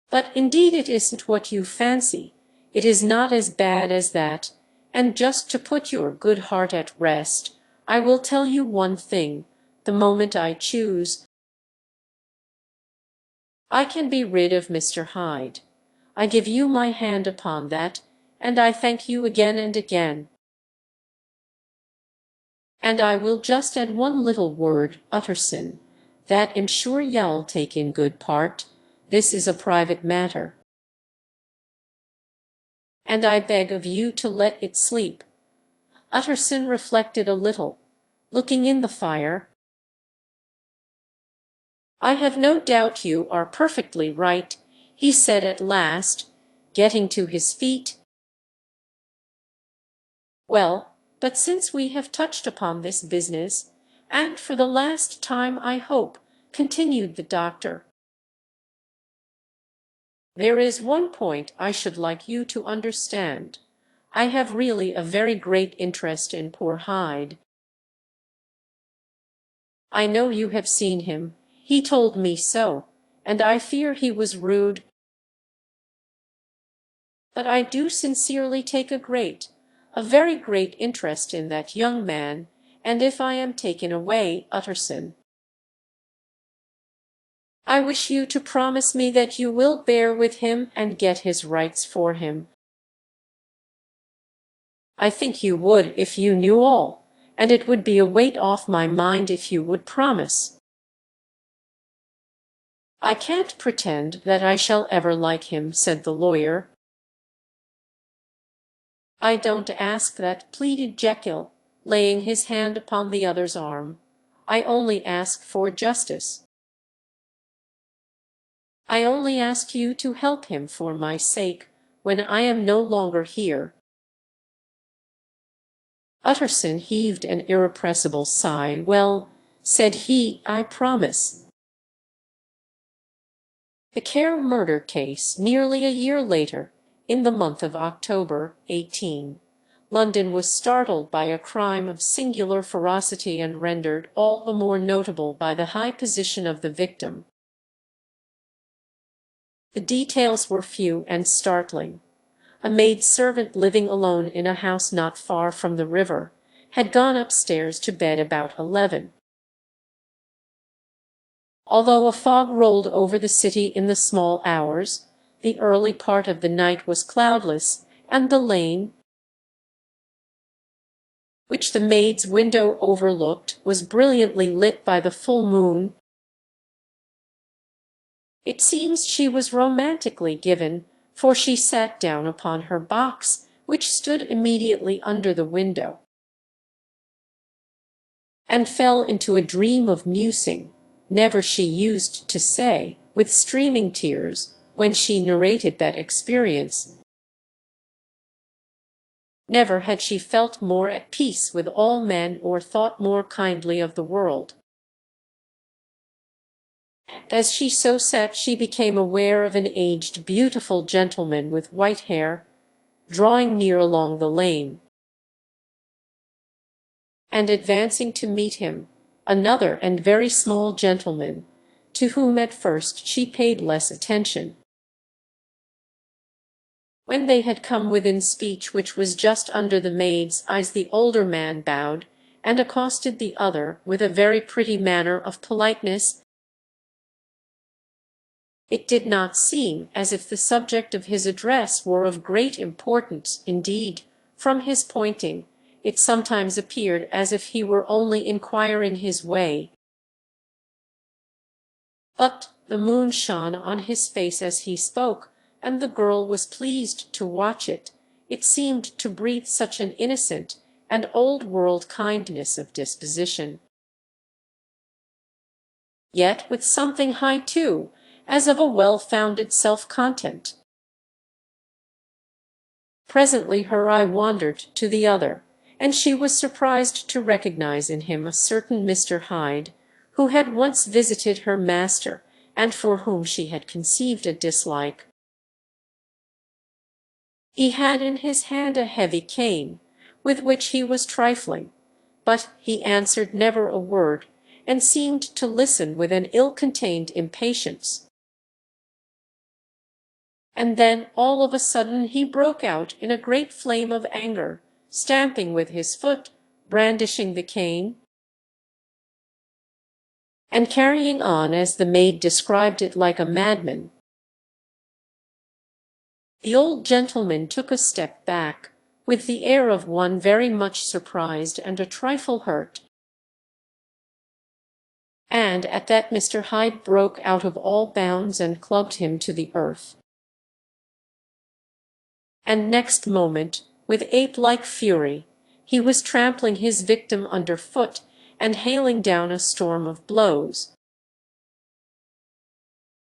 But indeed it isn't what you fancy. It is not as bad as that, and just to put your good heart at rest, I will tell you one thing, the moment I choose, I can be rid of Mr. Hyde. I give you my hand upon that, and I thank you again and again. And I will just add one little word, Utterson, that I'm sure you'll take in good part. This is a private matter, and I beg of you to let it sleep." Utterson reflected a little, looking in the fire. "I have no doubt you are perfectly right," he said at last, getting to his feet. "Well, but since we have touched upon this business, and for the last time I hope," continued the doctor, "there is one point I should like you to understand. I have really a very great interest in poor Hyde. I know you have seen him, he told me so, and I fear he was rude. But I do sincerely take a very great interest in that young man, and if I am taken away, Utterson, I wish you to promise me that you will bear with him and get his rights for him." I think you would if you knew all, and it would be a weight off my mind if you would promise. I can't pretend that I shall ever like him, said the lawyer. I don't ask that, pleaded Jekyll, laying his hand upon the other's arm. I only ask for justice. I only ask you to help him for my sake, when I am no longer here. Utterson heaved an irrepressible sigh. Well, said he, I promise. The Care murder case, nearly a year later, in the month of October, 18, London was startled by a crime of singular ferocity and rendered all the more notable by the high position of the victim. The details were few and startling. A maid-servant living alone in a house not far from the river had gone upstairs to bed about 11. Although a fog rolled over the city in the small hours, the early part of the night was cloudless, and the lane, which the maid's window overlooked, was brilliantly lit by the full moon. It seems she was romantically given, for she sat down upon her box, which stood immediately under the window, and fell into a dream of musing. Never, she used to say, with streaming tears, when she narrated that experience, never had she felt more at peace with all men or thought more kindly of the world. As she so sat, she became aware of an aged, beautiful gentleman with white hair, drawing near along the lane, and advancing to meet him, another and very small gentleman, to whom at first she paid less attention. When they had come within speech, which was just under the maid's eyes, the older man bowed, and accosted the other with a very pretty manner of politeness. It did not seem as if the subject of his address were of great importance. Indeed, from his pointing, it sometimes appeared as if he were only inquiring his way. But the moon shone on his face as he spoke, and the girl was pleased to watch it. It seemed to breathe such an innocent and old-world kindness of disposition, yet with something high too, as of a well-founded self-content. Presently her eye wandered to the other, and she was surprised to recognize in him a certain Mr. Hyde, who had once visited her master, and for whom she had conceived a dislike. He had in his hand a heavy cane, with which he was trifling, but he answered never a word, and seemed to listen with an ill-contained impatience. And then, all of a sudden, he broke out in a great flame of anger, stamping with his foot, brandishing the cane, and carrying on, as the maid described it, like a madman. The old gentleman took a step back, with the air of one very much surprised and a trifle hurt. And at that Mr. Hyde broke out of all bounds and clubbed him to the earth. And next moment, with ape-like fury, he was trampling his victim under foot and hailing down a storm of blows,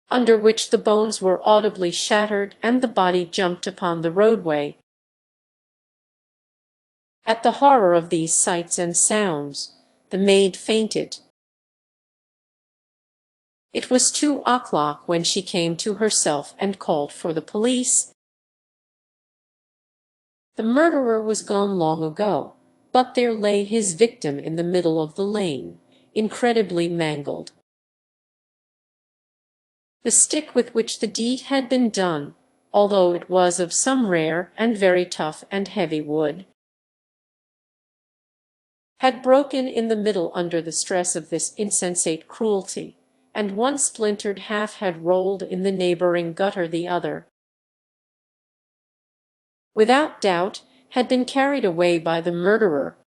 under which the bones were audibly shattered and the body jumped upon the roadway. At the horror of these sights and sounds, the maid fainted. It was 2 o'clock when she came to herself and called for the police. The murderer was gone long ago, but there lay his victim in the middle of the lane, incredibly mangled. The stick with which the deed had been done, although it was of some rare and very tough and heavy wood, had broken in the middle under the stress of this insensate cruelty, and one splintered half had rolled in the neighboring gutter. The other, without doubt, had been carried away by the murderer.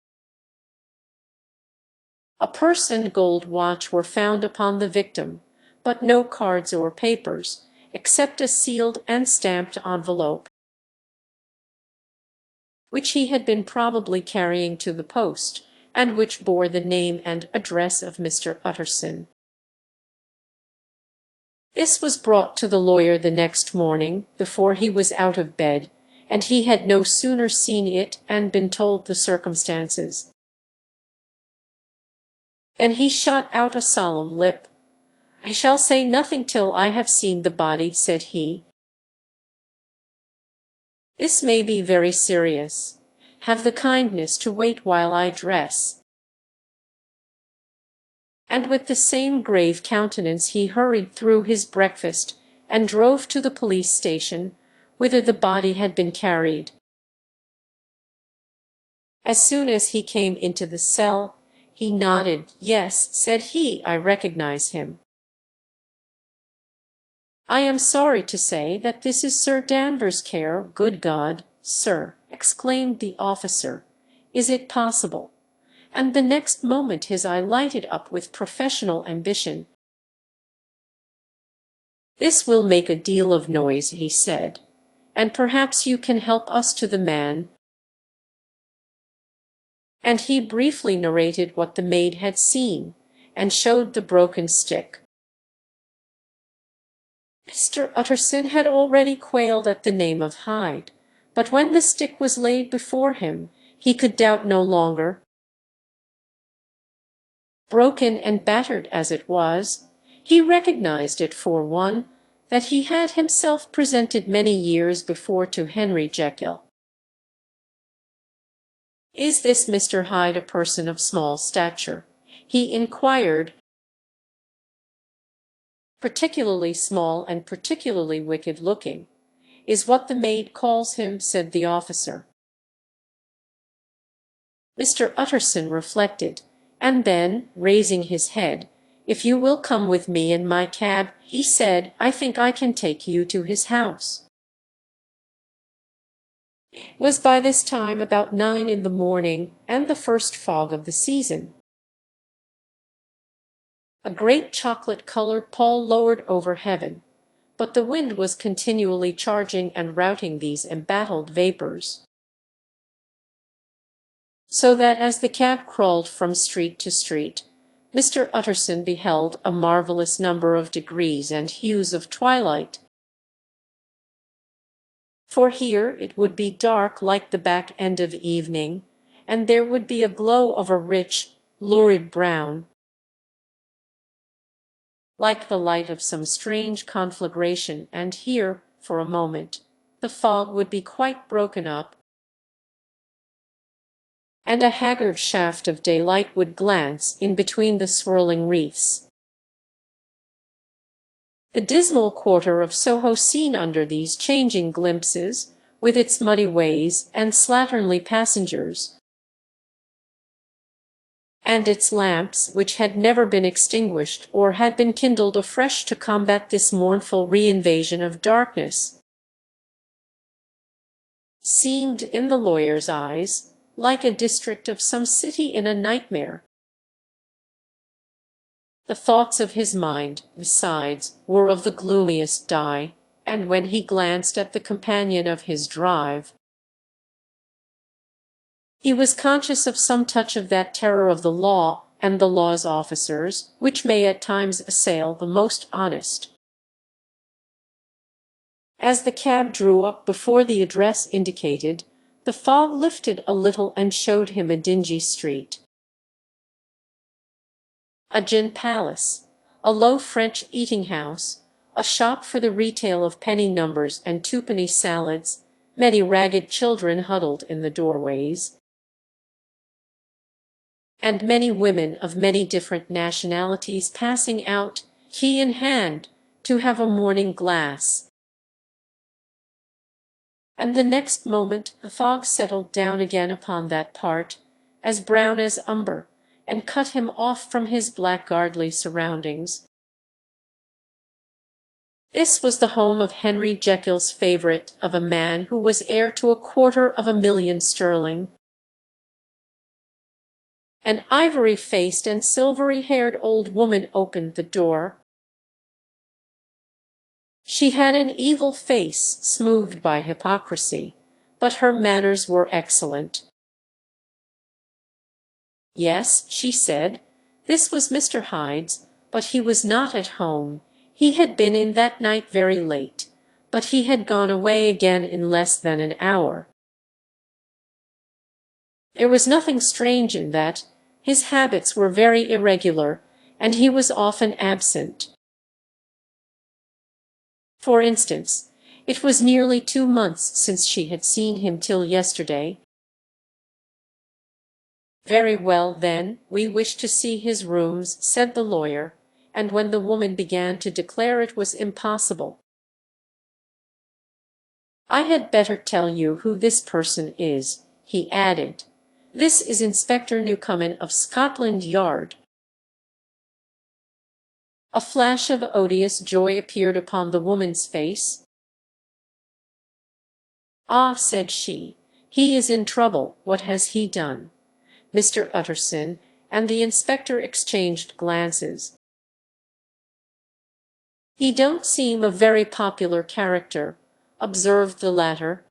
A purse and gold watch were found upon the victim, but no cards or papers, except a sealed and stamped envelope, which he had been probably carrying to the post, and which bore the name and address of Mr. Utterson. This was brought to the lawyer the next morning, before he was out of bed, and he had no sooner seen it and been told the circumstances than he shot out a solemn lip. "I shall say nothing till I have seen the body," said he. "This may be very serious. Have the kindness to wait while I dress." And with the same grave countenance he hurried through his breakfast and drove to the police station, whither the body had been carried. As soon as he came into the cell, he nodded. "Yes," said he, "I recognize him." "I am sorry to say that this is Sir Danvers' care." "Good God, sir!" exclaimed the officer. "Is it possible?" And the next moment his eye lighted up with professional ambition. "This will make a deal of noise," he said, "and perhaps you can help us to the man." And he briefly narrated what the maid had seen, and showed the broken stick. Mr. Utterson had already quailed at the name of Hyde, but when the stick was laid before him, he could doubt no longer. Broken and battered as it was, he recognized it for one that he had himself presented many years before to Henry Jekyll. "Is this Mr. Hyde a person of small stature?" he inquired. "Particularly small and particularly wicked-looking, is what the maid calls him," said the officer. Mr. Utterson reflected, and then, raising his head, "If you will come with me in my cab," he said, "I think I can take you to his house." It was by this time about 9 in the morning, and the first fog of the season. A great chocolate-colored pall lowered over heaven, but the wind was continually charging and routing these embattled vapors, so that as the cab crawled from street to street, Mr. Utterson beheld a marvelous number of degrees and hues of twilight. For here it would be dark like the back end of evening, and there would be a glow of a rich, lurid brown, like the light of some strange conflagration, and here, for a moment, the fog would be quite broken up, and a haggard shaft of daylight would glance in between the swirling wreaths. The dismal quarter of Soho seen under these changing glimpses, with its muddy ways and slatternly passengers, and its lamps, which had never been extinguished or had been kindled afresh to combat this mournful re-invasion of darkness, seemed, in the lawyer's eyes, like a district of some city in a nightmare. The thoughts of his mind, besides, were of the gloomiest dye, and when he glanced at the companion of his drive, he was conscious of some touch of that terror of the law and the law's officers, which may at times assail the most honest. As the cab drew up before the address indicated, the fog lifted a little and showed him a dingy street, a gin palace, a low French eating-house, a shop for the retail of penny numbers and twopenny salads, many ragged children huddled in the doorways, and many women of many different nationalities passing out, key in hand, to have a morning glass. And the next moment the fog settled down again upon that part, as brown as umber, and cut him off from his blackguardly surroundings. This was the home of Henry Jekyll's favorite, of a man who was heir to £250,000. An ivory-faced and silvery-haired old woman opened the door. She had an evil face, smoothed by hypocrisy, but her manners were excellent. Yes, she said, this was Mr. Hyde's, but he was not at home. He had been in that night very late, but he had gone away again in less than an hour. There was nothing strange in that. His habits were very irregular, and he was often absent. For instance, it was nearly 2 months since she had seen him till yesterday. Very well, then, we wish to see his rooms, said the lawyer, and when the woman began to declare it was impossible, I had better tell you who this person is, he added. This is Inspector Newcomen of Scotland Yard. A flash of odious joy appeared upon the woman's face. Ah, said she, he is in trouble. What has he done? Mr. Utterson and the inspector exchanged glances. He don't seem a very popular character, observed the latter.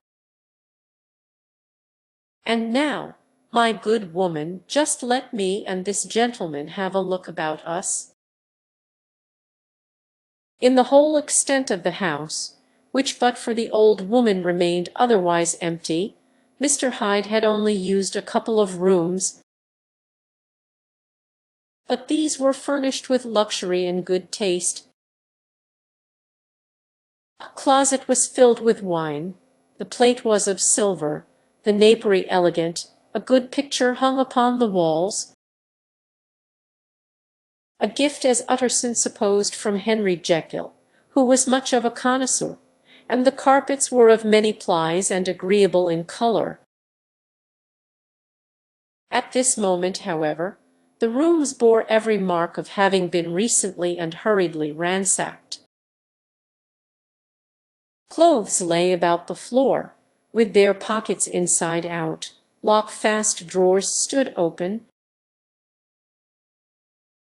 And now, my good woman, just let me and this gentleman have a look about us. In the whole extent of the house, which but for the old woman remained otherwise empty, Mr. Hyde had only used a couple of rooms, but these were furnished with luxury and good taste. A closet was filled with wine, the plate was of silver, the napery elegant, a good picture hung upon the walls, a gift as Utterson supposed from Henry Jekyll, who was much of a connoisseur, and the carpets were of many plies and agreeable in colour. At this moment, however, the rooms bore every mark of having been recently and hurriedly ransacked. Clothes lay about the floor, with their pockets inside out, lock-fast drawers stood open,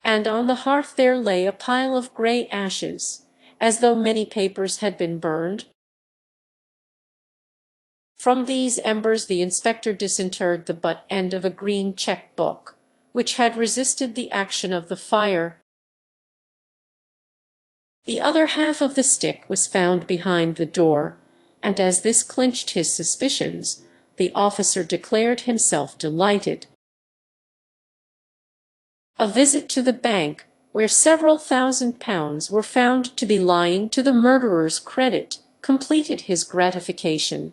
and on the hearth there lay a pile of grey ashes, as though many papers had been burned. From these embers the inspector disinterred the butt end of a green cheque-book, which had resisted the action of the fire. The other half of the stick was found behind the door, and as this clinched his suspicions, the officer declared himself delighted. A visit to the bank, where several £1,000s were found to be lying to the murderer's credit, completed his gratification.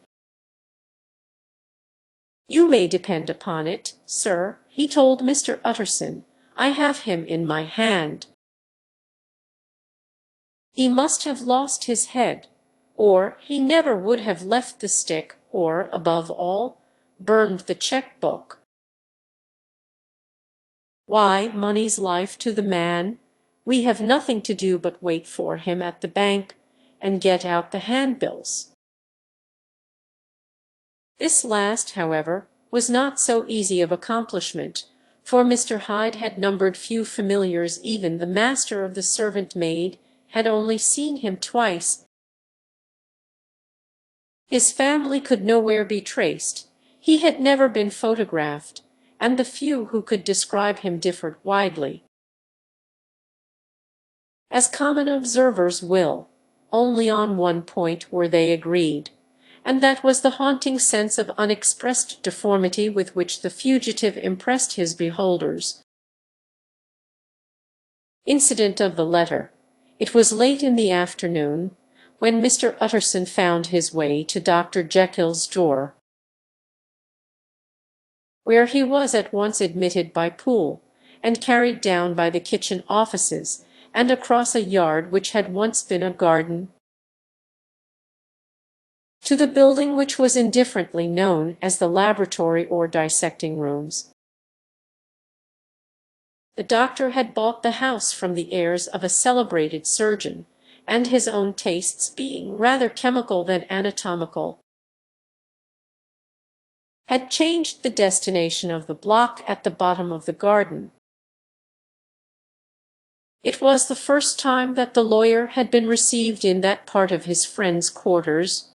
You may depend upon it, sir, he told Mr. Utterson, I have him in my hand. He must have lost his head, or he never would have left the stick, or, above all, burned the cheque-book. Why, money's life to the man. We have nothing to do but wait for him at the bank, and get out the handbills. This last, however, was not so easy of accomplishment, for Mr. Hyde had numbered few familiars. Even the master of the servant-maid had only seen him twice. His family could nowhere be traced. He had never been photographed, and the few who could describe him differed widely. As common observers will, only on one point were they agreed, and that was the haunting sense of unexpressed deformity with which the fugitive impressed his beholders. Incident of the letter. It was late in the afternoon, when Mr. Utterson found his way to Dr. Jekyll's door, where he was at once admitted by Poole, and carried down by the kitchen offices, and across a yard which had once been a garden, to the building which was indifferently known as the laboratory or dissecting rooms. The doctor had bought the house from the heirs of a celebrated surgeon, and his own tastes being rather chemical than anatomical, had changed the destination of the block at the bottom of the garden. It was the first time that the lawyer had been received in that part of his friend's quarters,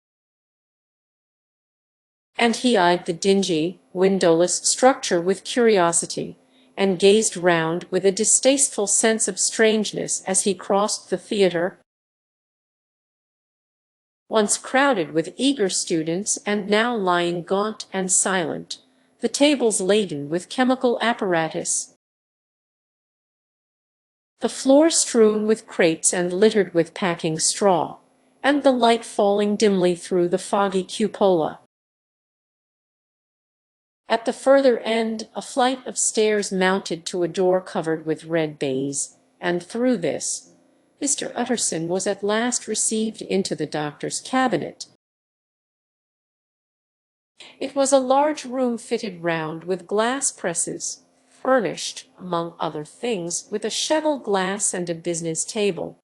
and he eyed the dingy, windowless structure with curiosity, and gazed round with a distasteful sense of strangeness as he crossed the theatre, once crowded with eager students and now lying gaunt and silent, the tables laden with chemical apparatus, the floor strewn with crates and littered with packing straw, and the light falling dimly through the foggy cupola. At the further end, a flight of stairs mounted to a door covered with red baize, and through this, Mr. Utterson was at last received into the doctor's cabinet. It was a large room fitted round with glass presses, furnished, among other things, with a cheval glass and a business table,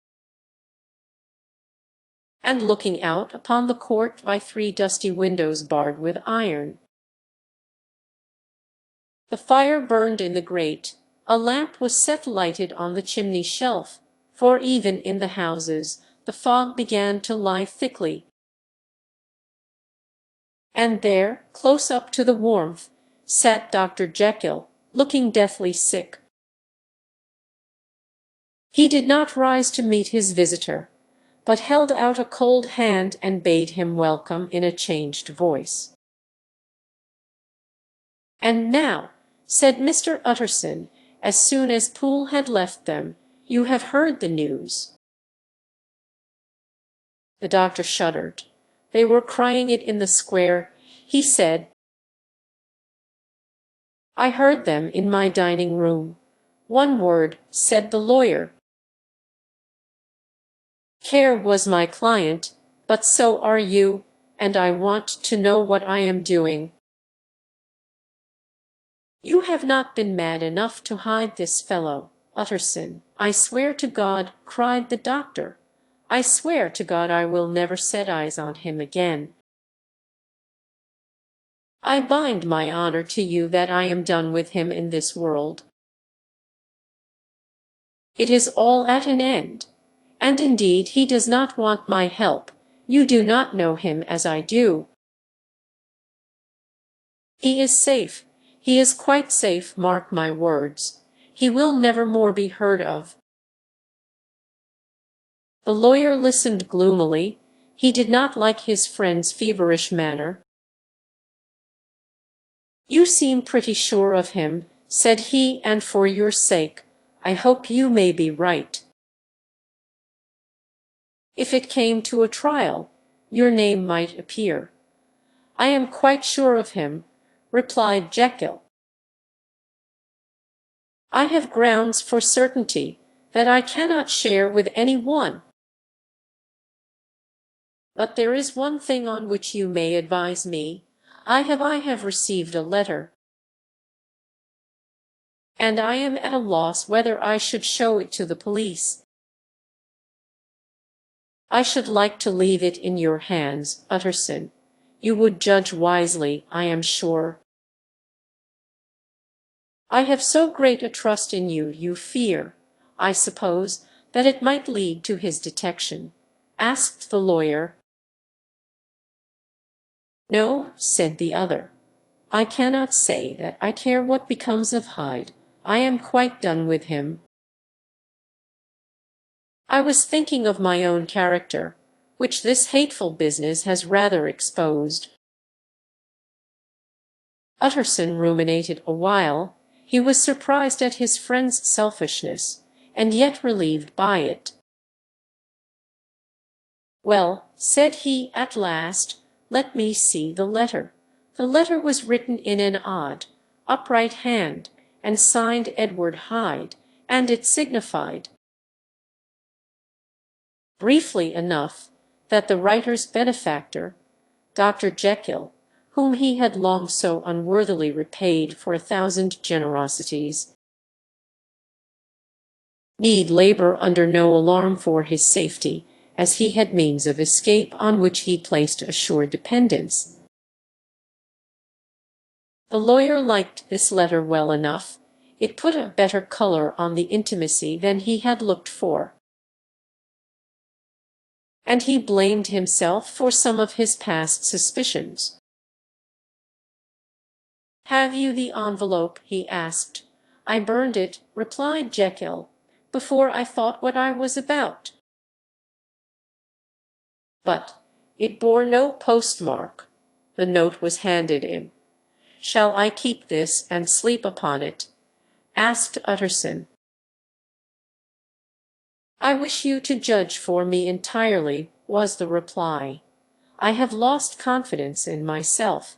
and looking out upon the court by 3 dusty windows barred with iron. The fire burned in the grate, a lamp was set lighted on the chimney shelf, for even in the houses the fog began to lie thickly. And there, close up to the warmth, sat Dr. Jekyll, looking deathly sick. He did not rise to meet his visitor, but held out a cold hand and bade him welcome in a changed voice. "And now," said Mr. Utterson, as soon as Poole had left them, "you have heard the news." The doctor shuddered. "They were crying it in the square," he said. "I heard them in my dining room." "One word," said the lawyer. "Care was my client, but so are you, and I want to know what I am doing." "You have not been mad enough to hide this fellow, Utterson, I swear to God," cried the doctor. "I swear to God I will never set eyes on him again. I bind my honor to you that I am done with him in this world. It is all at an end. And indeed he does not want my help. You do not know him as I do. He is safe. He is quite safe, mark my words. He will never more be heard of." The lawyer listened gloomily. He did not like his friend's feverish manner. "You seem pretty sure of him," said he, "and for your sake, I hope you may be right. If it came to a trial, your name might appear." "I am quite sure of him," replied Jekyll. "I have grounds for certainty that I cannot share with any one. But there is one thing on which you may advise me. I have received a letter, and I am at a loss whether I should show it to the police. I should like to leave it in your hands, Utterson. You would judge wisely, I am sure. I have so great a trust in you, you fear, I suppose, that it might lead to his detection?" asked the lawyer. "No," said the other. "I cannot say that I care what becomes of Hyde. I am quite done with him. I was thinking of my own character, which this hateful business has rather exposed." Utterson ruminated a while. He was surprised at his friend's selfishness, and yet relieved by it. "Well," said he at last, "let me see the letter." The letter was written in an odd, upright hand, and signed Edward Hyde, and it signified, briefly enough, that the writer's benefactor, Dr. Jekyll, whom he had long so unworthily repaid for 1,000 generosities, need labor under no alarm for his safety, as he had means of escape on which he placed a sure dependence. The lawyer liked this letter well enough. It put a better color on the intimacy than he had looked for, and he blamed himself for some of his past suspicions. "Have you the envelope?" he asked. "I burned it," replied Jekyll, "before I thought what I was about." But it bore no postmark. The note was handed him. "Shall I keep this and sleep upon it?" asked Utterson. "I wish you to judge for me entirely," was the reply. "I have lost confidence in myself."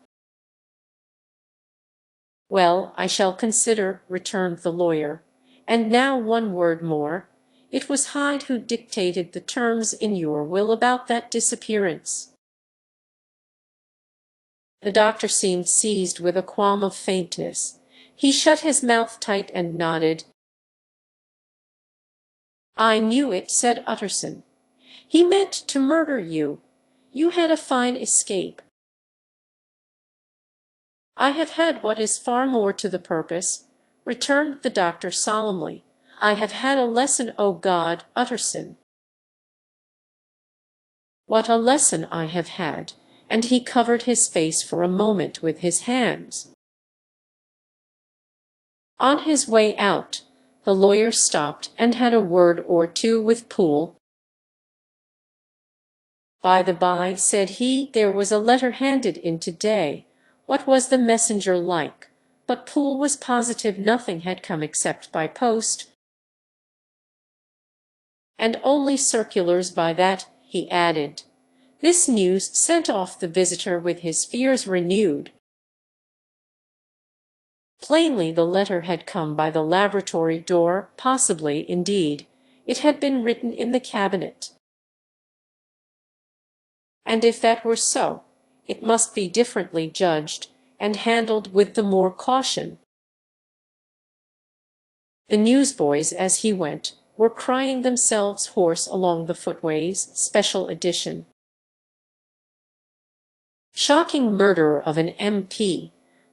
"Well, I shall consider," returned the lawyer. "And now one word more. It was Hyde who dictated the terms in your will about that disappearance." The doctor seemed seized with a qualm of faintness. He shut his mouth tight and nodded. "I knew it," said Utterson. "He meant to murder you. You had a fine escape." "I have had what is far more to the purpose," returned the doctor solemnly. "I have had a lesson, O God, Utterson. What a lesson I have had!" And he covered his face for a moment with his hands. On his way out, the lawyer stopped and had a word or two with Poole. "By the by," said he, "there was a letter handed in today. What was the messenger like?" But Poole was positive nothing had come except by post. "And only circulars by that," he added. This news sent off the visitor with his fears renewed. Plainly the letter had come by the laboratory door, possibly, indeed, it had been written in the cabinet. And if that were so, it must be differently judged, and handled with the more caution. The newsboys, as he went, were crying themselves hoarse along the footways. Special edition. Shocking murder of an MP.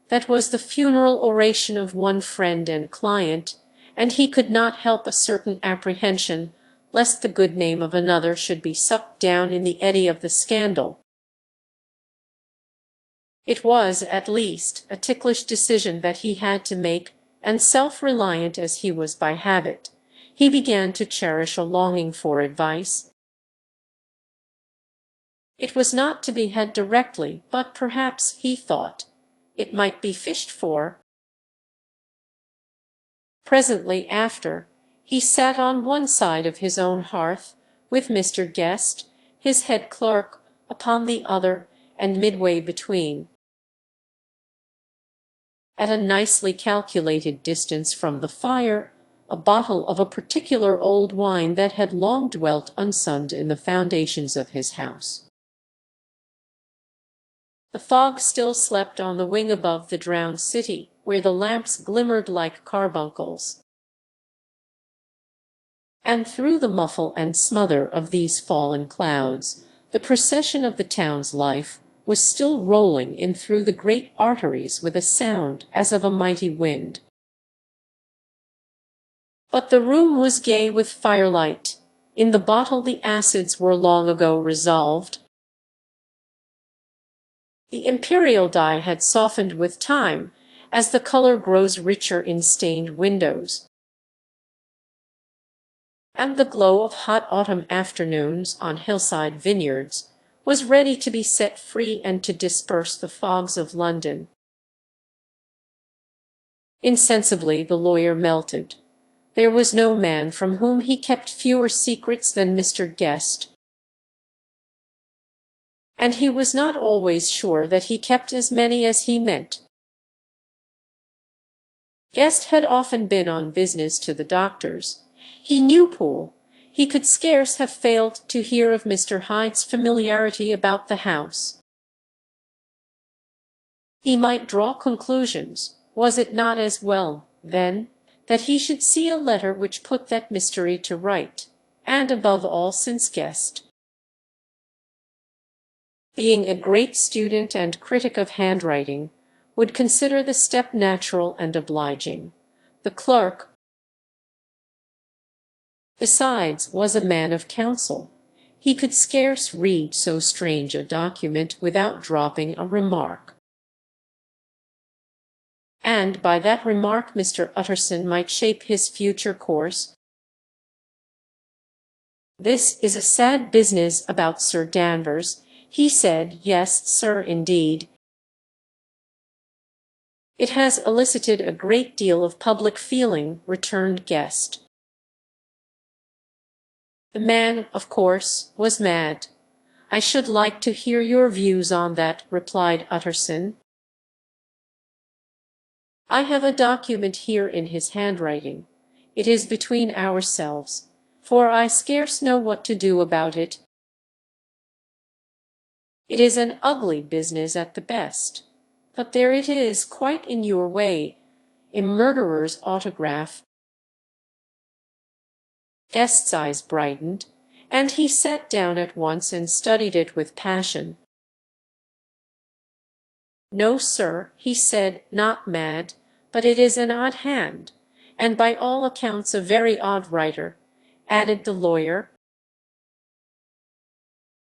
That was the funeral oration of one friend and client, and he could not help a certain apprehension lest the good name of another should be sucked down in the eddy of the scandal. It was, at least, a ticklish decision that he had to make, and self-reliant as he was by habit, he began to cherish a longing for advice. It was not to be had directly, but perhaps, he thought, it might be fished for. Presently after, he sat on one side of his own hearth, with Mr. Guest, his head clerk, upon the other, and midway between, at a nicely calculated distance from the fire, a bottle of a particular old wine that had long dwelt unsunned in the foundations of his house. The fog still slept on the wing above the drowned city, where the lamps glimmered like carbuncles. And through the muffle and smother of these fallen clouds, the procession of the town's life was still rolling in through the great arteries with a sound as of a mighty wind. But the room was gay with firelight. In the bottle the acids were long ago resolved. The imperial dye had softened with time, as the color grows richer in stained windows. And the glow of hot autumn afternoons on hillside vineyards was ready to be set free and to disperse the fogs of London. Insensibly the lawyer melted. There was no man from whom he kept fewer secrets than Mr. Guest, and he was not always sure that he kept as many as he meant. Guest had often been on business to the doctor's. He knew Poole. He could scarce have failed to hear of Mr. Hyde's familiarity about the house. He might draw conclusions. Was it not as well, then, that he should see a letter which put that mystery to right, and above all, since Guest being a great student and critic of handwriting, would consider the step natural and obliging. The clerk, besides, was a man of counsel. He could scarce read so strange a document without dropping a remark. And by that remark Mr. Utterson might shape his future course. "This is a sad business about Sir Danvers," he said. "Yes, sir, indeed. It has elicited a great deal of public feeling," returned Guest. "The man, of course, was mad." "I should like to hear your views on that," replied Utterson. "I have a document here in his handwriting. It is between ourselves, for I scarce know what to do about it. It is an ugly business at the best, but there it is, quite in your way, a murderer's autograph." Guest's eyes brightened, and he sat down at once and studied it with passion. "No, sir," he said, "not mad, but it is an odd hand, and by all accounts a very odd writer," added the lawyer.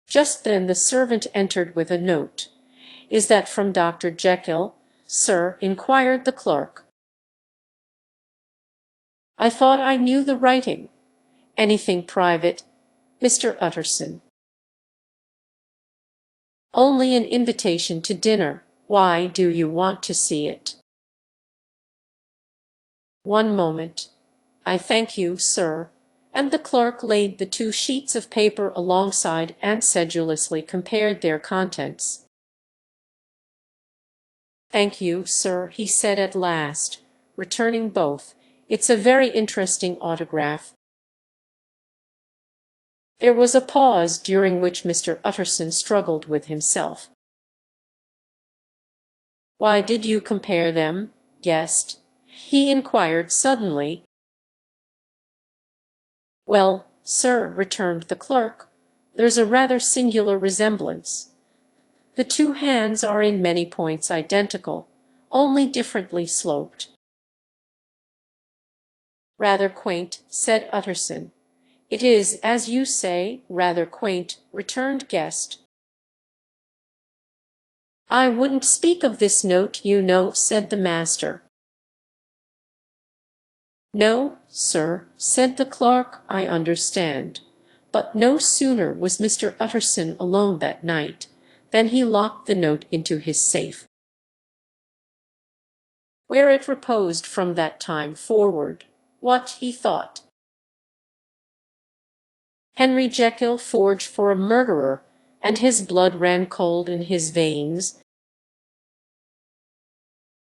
Just then the servant entered with a note. "Is that from Dr. Jekyll, sir?" inquired the clerk. "I thought I knew the writing. Anything private, Mr. Utterson?" "Only an invitation to dinner. Why do you want to see it?" "One moment. I thank you, sir," and the clerk laid the 2 sheets of paper alongside and sedulously compared their contents. "Thank you, sir," he said at last, returning both. "It's a very interesting autograph." There was a pause, during which Mr. Utterson struggled with himself. "Why did you compare them, Guest?" he inquired suddenly. "Well, sir," returned the clerk, "there's a rather singular resemblance. The 2 hands are in many points identical, only differently sloped." "Rather quaint," said Utterson. "It is, as you say, rather quaint," returned Guest. "I wouldn't speak of this note, you know," said the master. "No, sir," said the clerk, "I understand." But no sooner was Mr. Utterson alone that night than he locked the note into his safe, where it reposed from that time forward. What, he thought, Henry Jekyll forged for a murderer, and his blood ran cold in his veins,